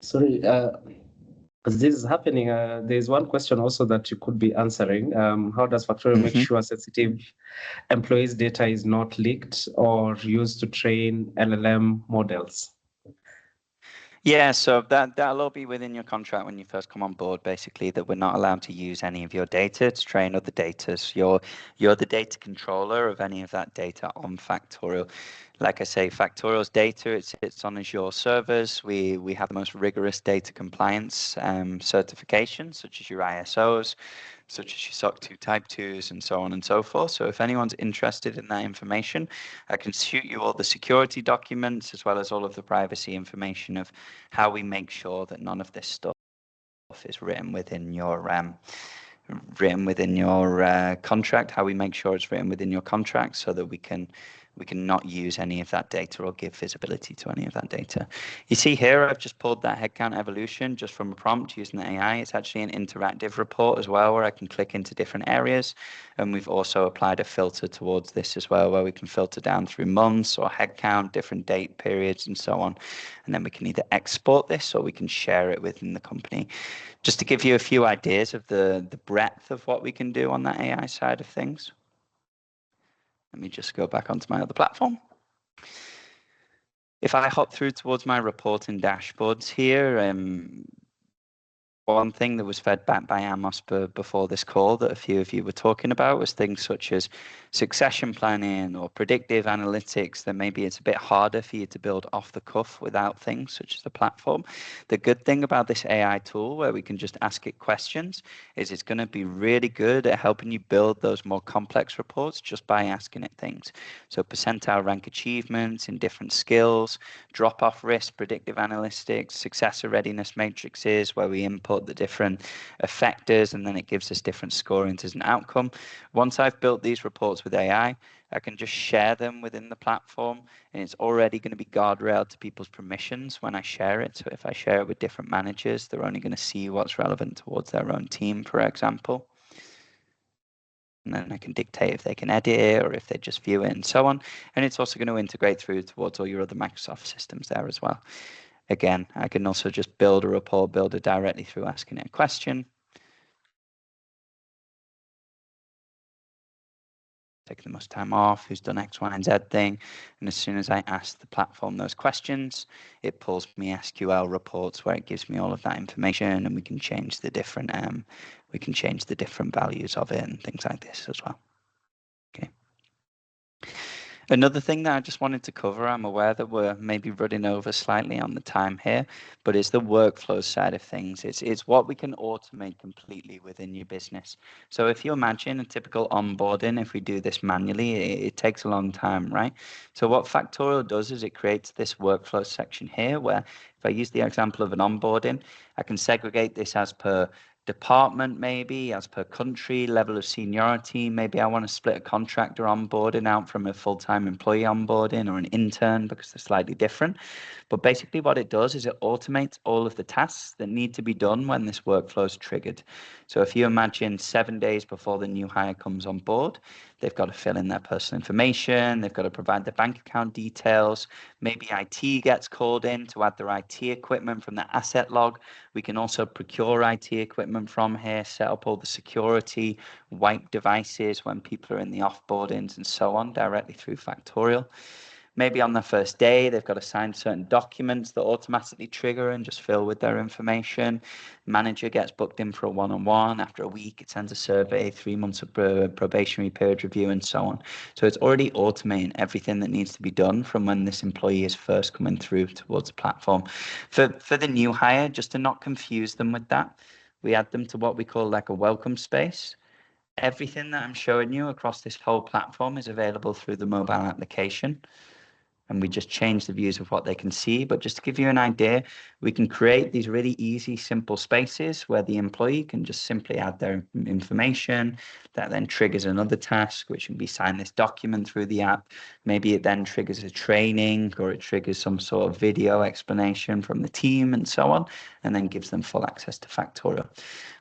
sorry, as this is happening, there's one question also that you could be answering. How does Factorial make sure sensitive employees' data is not leaked or used to train LLM models? Yeah, so that'll all be within your contract when you first come on board, basically, that we're not allowed to use any of your data to train other data. So you're the data controller of any of that data on Factorial. Like I say, Factorial's data, it sits on Azure servers. We have the most rigorous data compliance certifications, such as your ISOs, such as your SOC 2 Type 2s, and so on and so forth. So if anyone's interested in that information, I can shoot you all the security documents as well as all of the privacy information of how we make sure that none of this stuff is written within your contract, how we make sure it's written within your contract so that we can not use any of that data or give visibility to any of that data. You see here, I've just pulled that headcount evolution just from a prompt using the AI. It's actually an interactive report as well, where I can click into different areas. And we've also applied a filter towards this as well, where we can filter down through months or headcount, different date periods, and so on. And then we can either export this or we can share it within the company. Just to give you a few ideas of the breadth of what we can do on that AI side of things. Let me just go back onto my other platform. If I hop through towards my reporting dashboards here, one thing that was fed back by Amos before this call that a few of you were talking about was things such as succession planning or predictive analytics that maybe it's a bit harder for you to build off the cuff without things such as the platform. The good thing about this AI tool where we can just ask it questions is it's going to be really good at helping you build those more complex reports just by asking it things. So percentile rank achievements in different skills, drop-off risk, predictive analytics, successor readiness matrices where we input the different effectors and then it gives us different scorings as an outcome. Once I've built these reports with AI, I can just share them within the platform and it's already going to be guardrailed to people's permissions when I share it. So if I share it with different managers, they're only going to see what's relevant towards their own team, for example. And then I can dictate if they can edit it or if they just view it and so on. And it's also going to integrate through towards all your other Microsoft systems there as well. Again, I can also just build a report builder directly through asking it a question. Taking the most time off, who's done X, Y, and Z thing. And as soon as I ask the platform those questions, it pulls me SQL reports where it gives me all of that information and we can change the different values of it and things like this as well. Okay. Another thing that I just wanted to cover, I'm aware that we're maybe running over slightly on the time here, but it's the workflow side of things. It's what we can automate completely within your business. So if you imagine a typical onboarding, if we do this manually, it takes a long time, right? So what Factorial does is it creates this workflow section here where if I use the example of an onboarding, I can segregate this as per department, maybe as per country, level of seniority. Maybe I want to split a contractor onboarding out from a full-time employee onboarding or an intern because they're slightly different. But basically what it does is it automates all of the tasks that need to be done when this workflow is triggered. So if you imagine 7 days before the new hire comes on board, they've got to fill in their personal information, they've got to provide their bank account details, maybe IT gets called in to add their IT equipment from the asset log. We can also procure IT equipment from here, set up all the security, wipe devices when people are in the offboardings and so on directly through Factorial. Maybe on the first day, they've got to sign certain documents that automatically trigger and just fill with their information. Manager gets booked in for a one-on-one. After a week, it sends a survey, 3 months of probationary period review, and so on. So it's already automating everything that needs to be done from when this employee is first coming through towards the platform. For the new hire, just to not confuse them with that, we add them to what we call like a welcome space. Everything that I'm showing you across this whole platform is available through the mobile application. And we just change the views of what they can see. But just to give you an idea, we can create these really easy, simple spaces where the employee can just simply add their information. That then triggers another task, which can be sign this document through the app. Maybe it then triggers a training or it triggers some sort of video explanation from the team and so on, and then gives them full access to Factorial.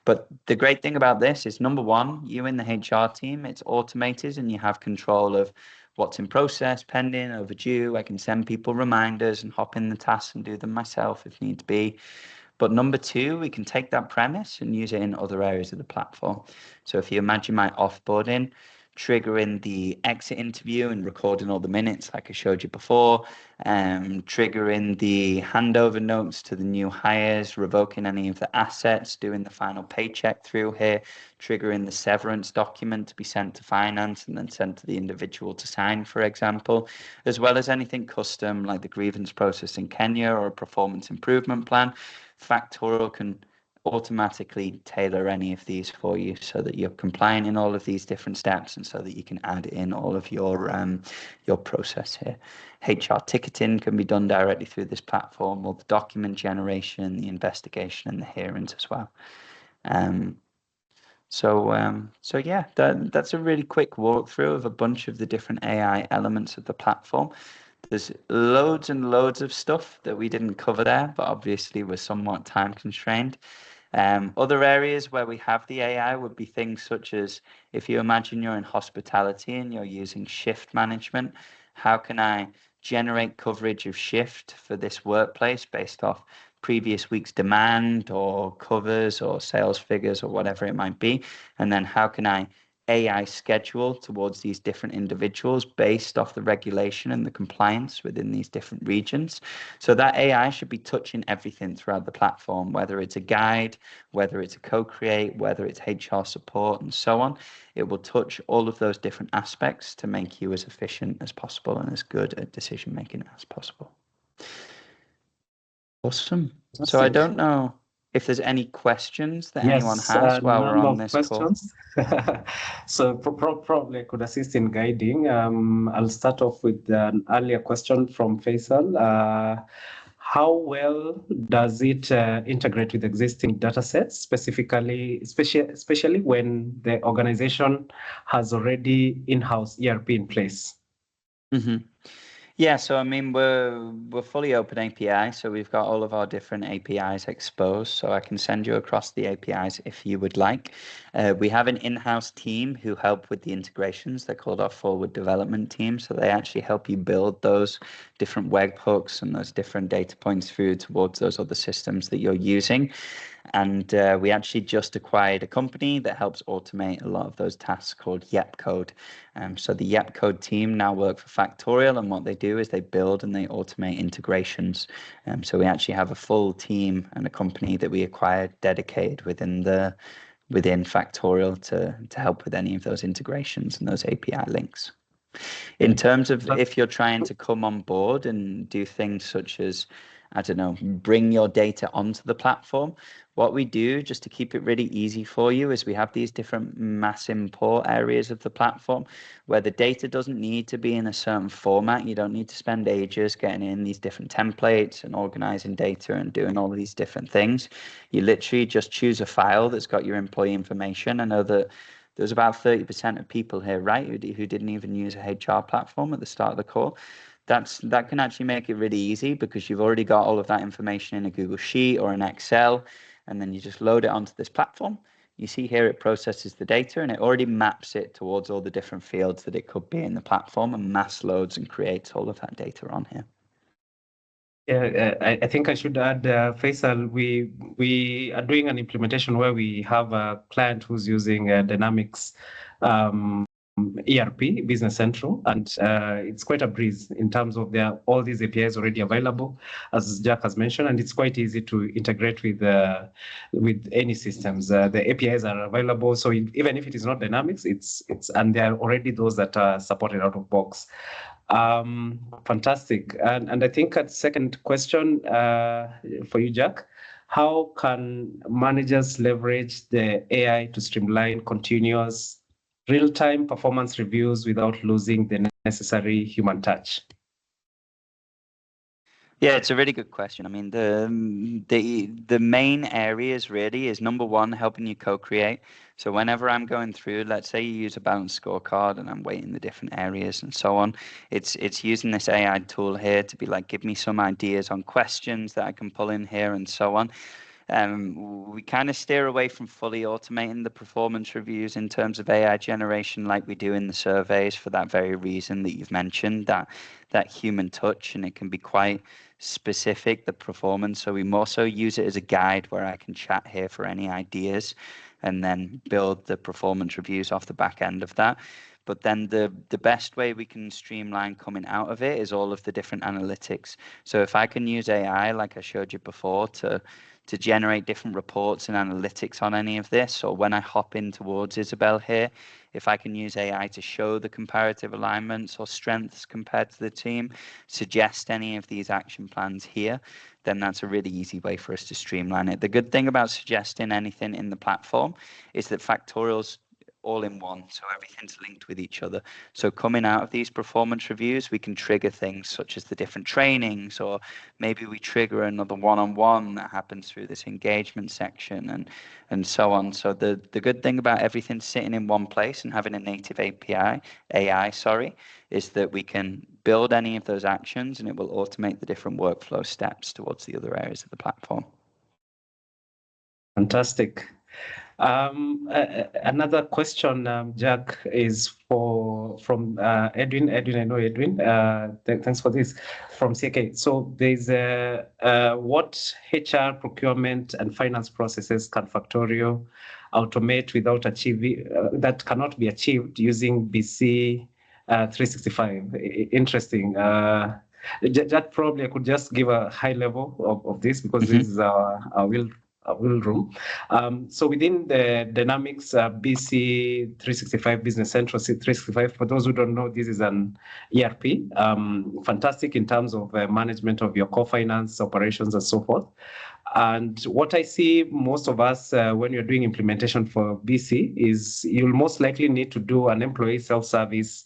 But the great thing about this is, number one, you in the HR team, it's automated and you have control of what's in process, pending, overdue. I can send people reminders and hop in the tasks and do them myself if need be. But number two, we can take that premise and use it in other areas of the platform. So if you imagine my offboarding, triggering the exit interview and recording all the minutes like I showed you before, triggering the handover notes to the new hires, revoking any of the assets, doing the final paycheck through here, triggering the severance document to be sent to finance and then sent to the individual to sign, for example, as well as anything custom like the grievance process in Kenya or a performance improvement plan. Factorial can automatically tailor any of these for you so that you're compliant in all of these different steps and so that you can add in all of your process here. HR ticketing can be done directly through this platform, or the document generation, the investigation and the hearings as well. So yeah, that's a really quick walkthrough of a bunch of the different AI elements of the platform. There's loads and loads of stuff that we didn't cover there, but obviously we're somewhat time constrained. Other areas where we have the AI would be things such as, if you imagine you're in hospitality and you're using shift management, how can I generate coverage of shift for this workplace based off previous week's demand or covers or sales figures or whatever it might be? And then how can I AI schedule towards these different individuals based off the regulation and the compliance within these different regions. So that AI should be touching everything throughout the platform, whether it's a guide, whether it's a co-create, whether it's HR support, and so on. It will touch all of those different aspects to make you as efficient as possible and as good at decision making as possible. Awesome. So I don't know if there's any questions that anyone has while we're on this call. So probably I could assist in guiding. I'll start off with an earlier question from Faisal. How well does it integrate with existing data sets, especially when the organization has already in-house ERP in place? Mm-hmm. Yeah, so I mean, we're fully open API, so we've got all of our different APIs exposed, so I can send you across the APIs if you would like. We have an in-house team who help with the integrations. They're called our forward development team, so they actually help you build those different webhooks and those different data points through towards those other systems that you're using. And we actually just acquired a company that helps automate a lot of those tasks called YepCode. So the YepCode team now work for Factorial, and what they do is they build and they automate integrations. So we actually have a full team and a company that we acquired dedicated within Factorial to help with any of those integrations and those API links. In terms of if you're trying to come on board and do things such as, I don't know, bring your data onto the platform, what we do just to keep it really easy for you is we have these different mass import areas of the platform where the data doesn't need to be in a certain format. You don't need to spend ages getting in these different templates and organizing data and doing all of these different things. You literally just choose a file that's got your employee information. I know that there's about 30% of people here, right, who didn't even use a HR platform at the start of the call. That can actually make it really easy because you've already got all of that information in a Google Sheet or an Excel, and then you just load it onto this platform. You see here it processes the data and it already maps it towards all the different fields that it could be in the platform and mass loads and creates all of that data on here. Yeah, I think I should add, Faisal, we are doing an implementation where we have a client who's using Dynamics ERP, Business Central, and it's quite a breeze in terms of all these APIs already available, as Jack has mentioned, and it's quite easy to integrate with any systems. The APIs are available, so even if it is not Dynamics, and there are already those that are supported out of box. Fantastic. And I think a second question for you, Jack. How can managers leverage the AI to streamline continuous real-time performance reviews without losing the necessary human touch? Yeah, it's a really good question. I mean, the main areas really is number one, helping you co-create. So whenever I'm going through, let's say you use a balanced scorecard and I'm weighting the different areas and so on, it's using this AI tool here to be like, give me some ideas on questions that I can pull in here and so on. We kind of steer away from fully automating the performance reviews in terms of AI generation like we do in the surveys for that very reason that you've mentioned, that human touch, and it can be quite specific, the performance. So we more so use it as a guide where I can chat here for any ideas and then build the performance reviews off the back end of that. But then the best way we can streamline coming out of it is all of the different analytics. So if I can use AI, like I showed you before, to generate different reports and analytics on any of this, or when I hop in towards Isabel here, if I can use AI to show the comparative alignments or strengths compared to the team, suggest any of these action plans here, then that's a really easy way for us to streamline it. The good thing about suggesting anything in the platform is that Factorial's all in one, so everything's linked with each other. So coming out of these performance reviews, we can trigger things such as the different trainings, or maybe we trigger another one-on-one that happens through this engagement section and so on. So the good thing about everything sitting in one place and having a native AI, is that we can build any of those actions and it will automate the different workflow steps towards the other areas of the platform. Fantastic. Another question, Jack, is from Edwin. Edwin, I know Edwin. Thanks for this from CK. So there's what HR, procurement, and finance processes can Factorio automate without achieving that cannot be achieved using BC 365? Interesting. Jack, probably I could just give a high level of this because this is our will room. So within the Dynamics BC 365 Business Central 365, for those who don't know, this is an ERP, fantastic in terms of management of your core finance operations and so forth. And what I see most of us when you're doing implementation for BC is you'll most likely need to do an employee self-service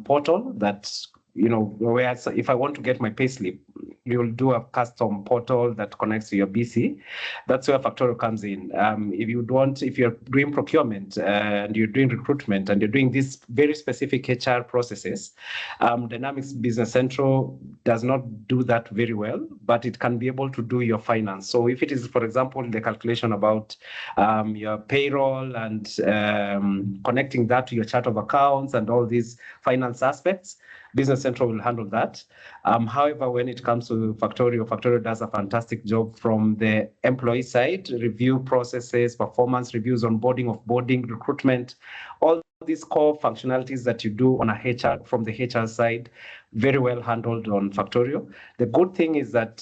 portal that, you know, where if I want to get my payslip, you'll do a custom portal that connects to your BC. That's where Factorio comes in. If you're doing procurement and you're doing recruitment and you're doing these very specific HR processes, Dynamics Business Central does not do that very well, but it can be able to do your finance. So if it is, for example, the calculation about your payroll and connecting that to your chart of accounts and all these finance aspects, Business Central will handle that. However, when it comes to Factorio does a fantastic job from the employee side, review processes, performance reviews, onboarding, offboarding, recruitment, all these core functionalities that you do on a HR from the HR side, very well handled on Factorio. The good thing is that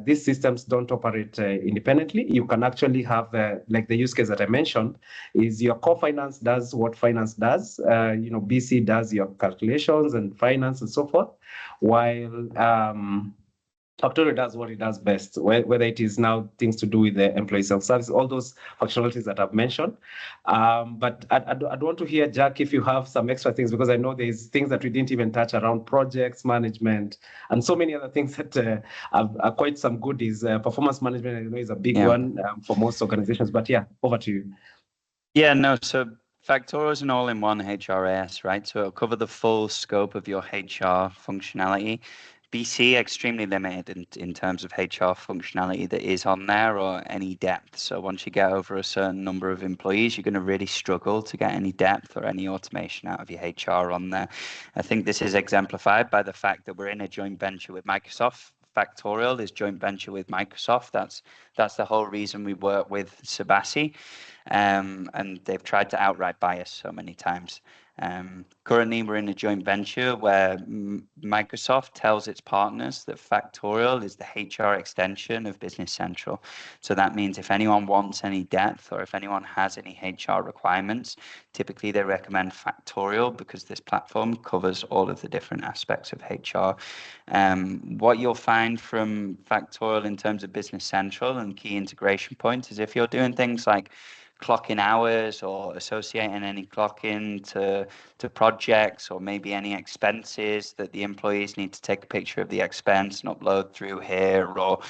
these systems don't operate independently. You can actually have, like the use case that I mentioned, is your core finance does what finance does. BC does your calculations and finance and so forth, while Factorio does what it does best, whether it is now things to do with the employee self-service, all those functionalities that I've mentioned. But I'd want to hear, Jack, if you have some extra things, because I know there's things that we didn't even touch around projects management and so many other things that are quite some goodies. Performance management, I know, is a big one for most organizations. But yeah, over to you. Yeah, no, so Factorio is an all-in-one HRS, right? So it'll cover the full scope of your HR functionality. BC extremely limited in terms of HR functionality that is on there or any depth. So once you get over a certain number of employees, you're going to really struggle to get any depth or any automation out of your HR on there. I think this is exemplified by the fact that we're in a joint venture with Microsoft. Factorial is joint venture with Microsoft. That's the whole reason we work with Sabasi. And they've tried to outright buy us so many times. Currently, we're in a joint venture where Microsoft tells its partners that Factorial is the HR extension of Business Central. So that means if anyone wants any depth or if anyone has any HR requirements, typically they recommend Factorial because this platform covers all of the different aspects of HR. What you'll find from Factorial in terms of Business Central and key integration points is if you're doing things like clocking hours or associating any clocking to projects or maybe any expenses that the employees need to take a picture of the expense and upload through here, or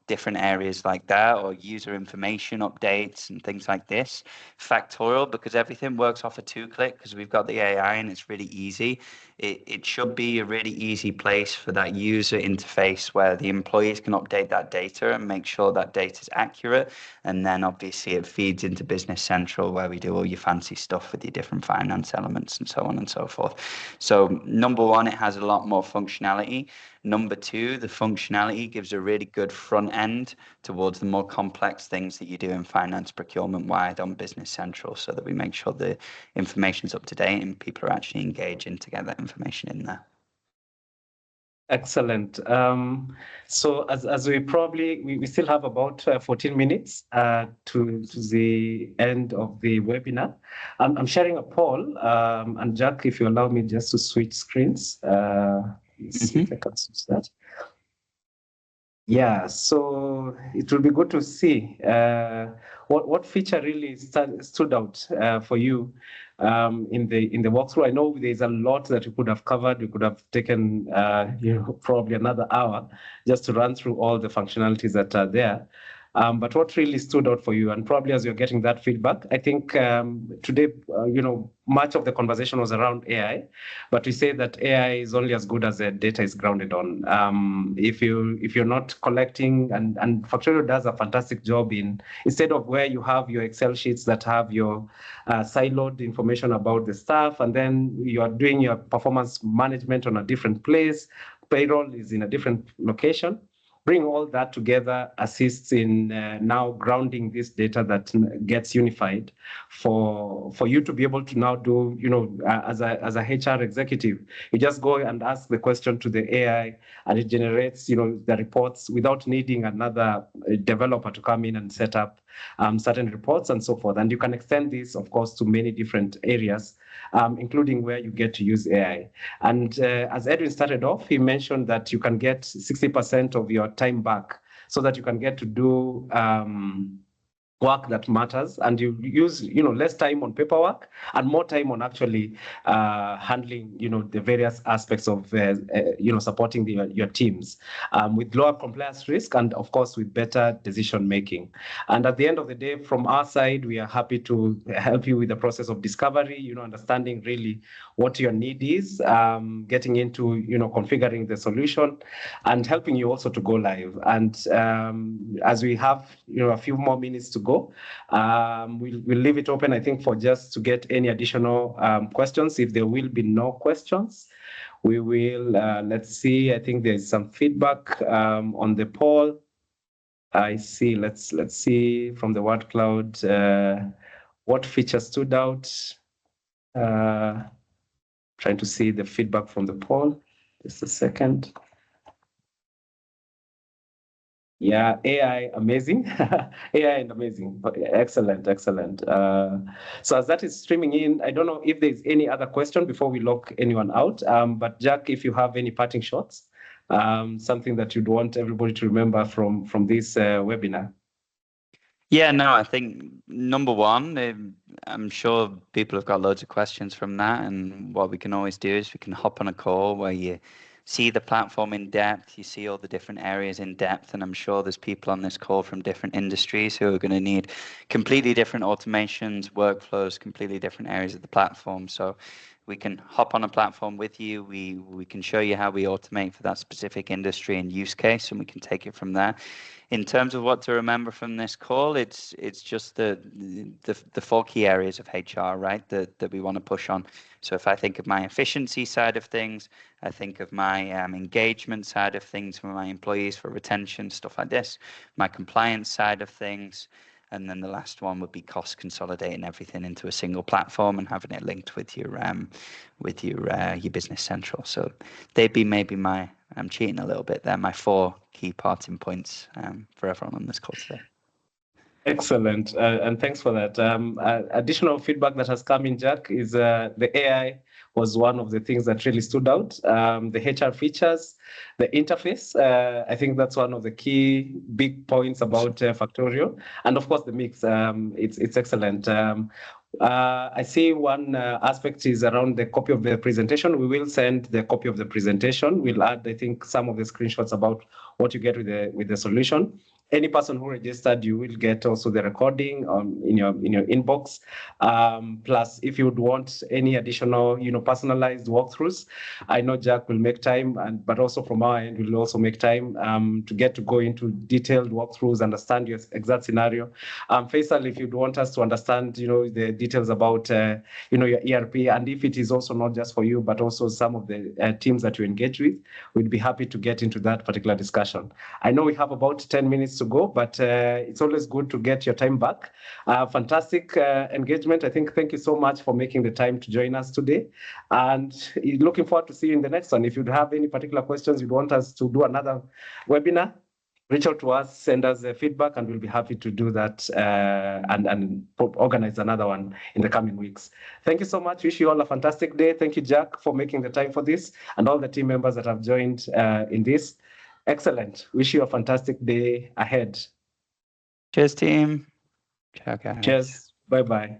different areas like that, or user information updates and things like this. Factorial, because everything works off a 2-click because we've got the AI and it's really easy. It should be a really easy place for that user interface where the employees can update that data and make sure that data is accurate. And then obviously it feeds into Business Central where we do all your fancy stuff with your different finance elements and so on and so forth. So number one, it has a lot more functionality. Number two, the functionality gives a really good front end towards the more complex things that you do in finance procurement wide on Business Central, so that we make sure the information is up to date and people are actually engaging to get that information in there. Excellent. So as we still have about 14 minutes to the end of the webinar. I'm sharing a poll, and Jack, if you allow me just to switch screens. Let's see if I can switch that. Yeah, so it will be good to see what feature really stood out for you in the walkthrough. I know there's a lot that we could have covered. We could have taken probably another hour just to run through all the functionalities that are there. But what really stood out for you, and probably as you're getting that feedback, I think today, much of the conversation was around AI, but we say that AI is only as good as the data is grounded on. If you're not collecting, and Factorial does a fantastic job in, instead of where you have your Excel sheets that have your siloed information about the staff, and then you are doing your performance management on a different place, payroll is in a different location. Bring all that together assists in now grounding this data that gets unified for you to be able to now do, as a HR executive, you just go and ask the question to the AI and it generates, the reports without needing another developer to come in and set up certain reports and so forth. And you can extend this, of course, to many different areas, including where you get to use AI. And as Edwin started off, he mentioned that you can get 60% of your time back so that you can get to do work that matters, and you use less time on paperwork and more time on actually handling the various aspects of supporting your teams with lower compliance risk and of course with better decision making. And at the end of the day, from our side, we are happy to help you with the process of discovery, understanding really what your need is, getting into configuring the solution and helping you also to go live. And as we have a few more minutes to go, we'll leave it open, I think, for just to get any additional questions. If there will be no questions, we will, let's see, I think there's some feedback on the poll. I see, let's see from the word cloud, what features stood out. Trying to see the feedback from the poll, just a second. Yeah, AI, amazing. AI and amazing. Excellent. So as that is streaming in, I don't know if there's any other question before we lock anyone out. But Jack, if you have any parting shots, something that you'd want everybody to remember from this webinar. Yeah, no, I think number one, I'm sure people have got loads of questions from that. And what we can always do is we can hop on a call where you see the platform in depth, you see all the different areas in depth, and I'm sure there's people on this call from different industries who are going to need completely different automations, workflows, completely different areas of the platform. So we can hop on a platform with you. We can show you how we automate for that specific industry and use case, and we can take it from there. In terms of what to remember from this call, it's just the 4 key areas of HR, right, that we want to push on. So if I think of my efficiency side of things, I think of my engagement side of things for my employees, for retention, stuff like this, my compliance side of things, and then the last one would be cost consolidating everything into a single platform and having it linked with your business central. So they'd be maybe my, I'm cheating a little bit there, my 4 key parting points for everyone on this call today. Excellent, and thanks for that. Additional feedback that has come in, Jack, is the AI was one of the things that really stood out. The HR features, the interface, I think that's one of the key big points about Factorial, and of course the mix. It's excellent. I see one aspect is around the copy of the presentation. We will send the copy of the presentation. We'll add, I think, some of the screenshots about what you get with the solution. Any person who registered, you will get also the recording in your inbox. Plus, if you would want any additional, personalized walkthroughs, I know Jack will make time, but also from our end, we'll also make time to go into detailed walkthroughs, understand your exact scenario. Faisal, if you'd want us to understand, the details about, your ERP, and if it is also not just for you, but also some of the teams that you engage with, we'd be happy to get into that particular discussion. I know we have about 10 minutes to go, but it's always good to get your time back. Fantastic engagement. I think thank you so much for making the time to join us today, and looking forward to see you in the next one. If you'd have any particular questions, you'd want us to do another webinar, reach out to us, send us feedback, and we'll be happy to do that and organize another one in the coming weeks. Thank you so much. Wish you all a fantastic day. Thank you, Jack, for making the time for this, and all the team members that have joined in this. Excellent. Wish you a fantastic day ahead. Cheers, team. Ciao, guys. Cheers. Bye-bye.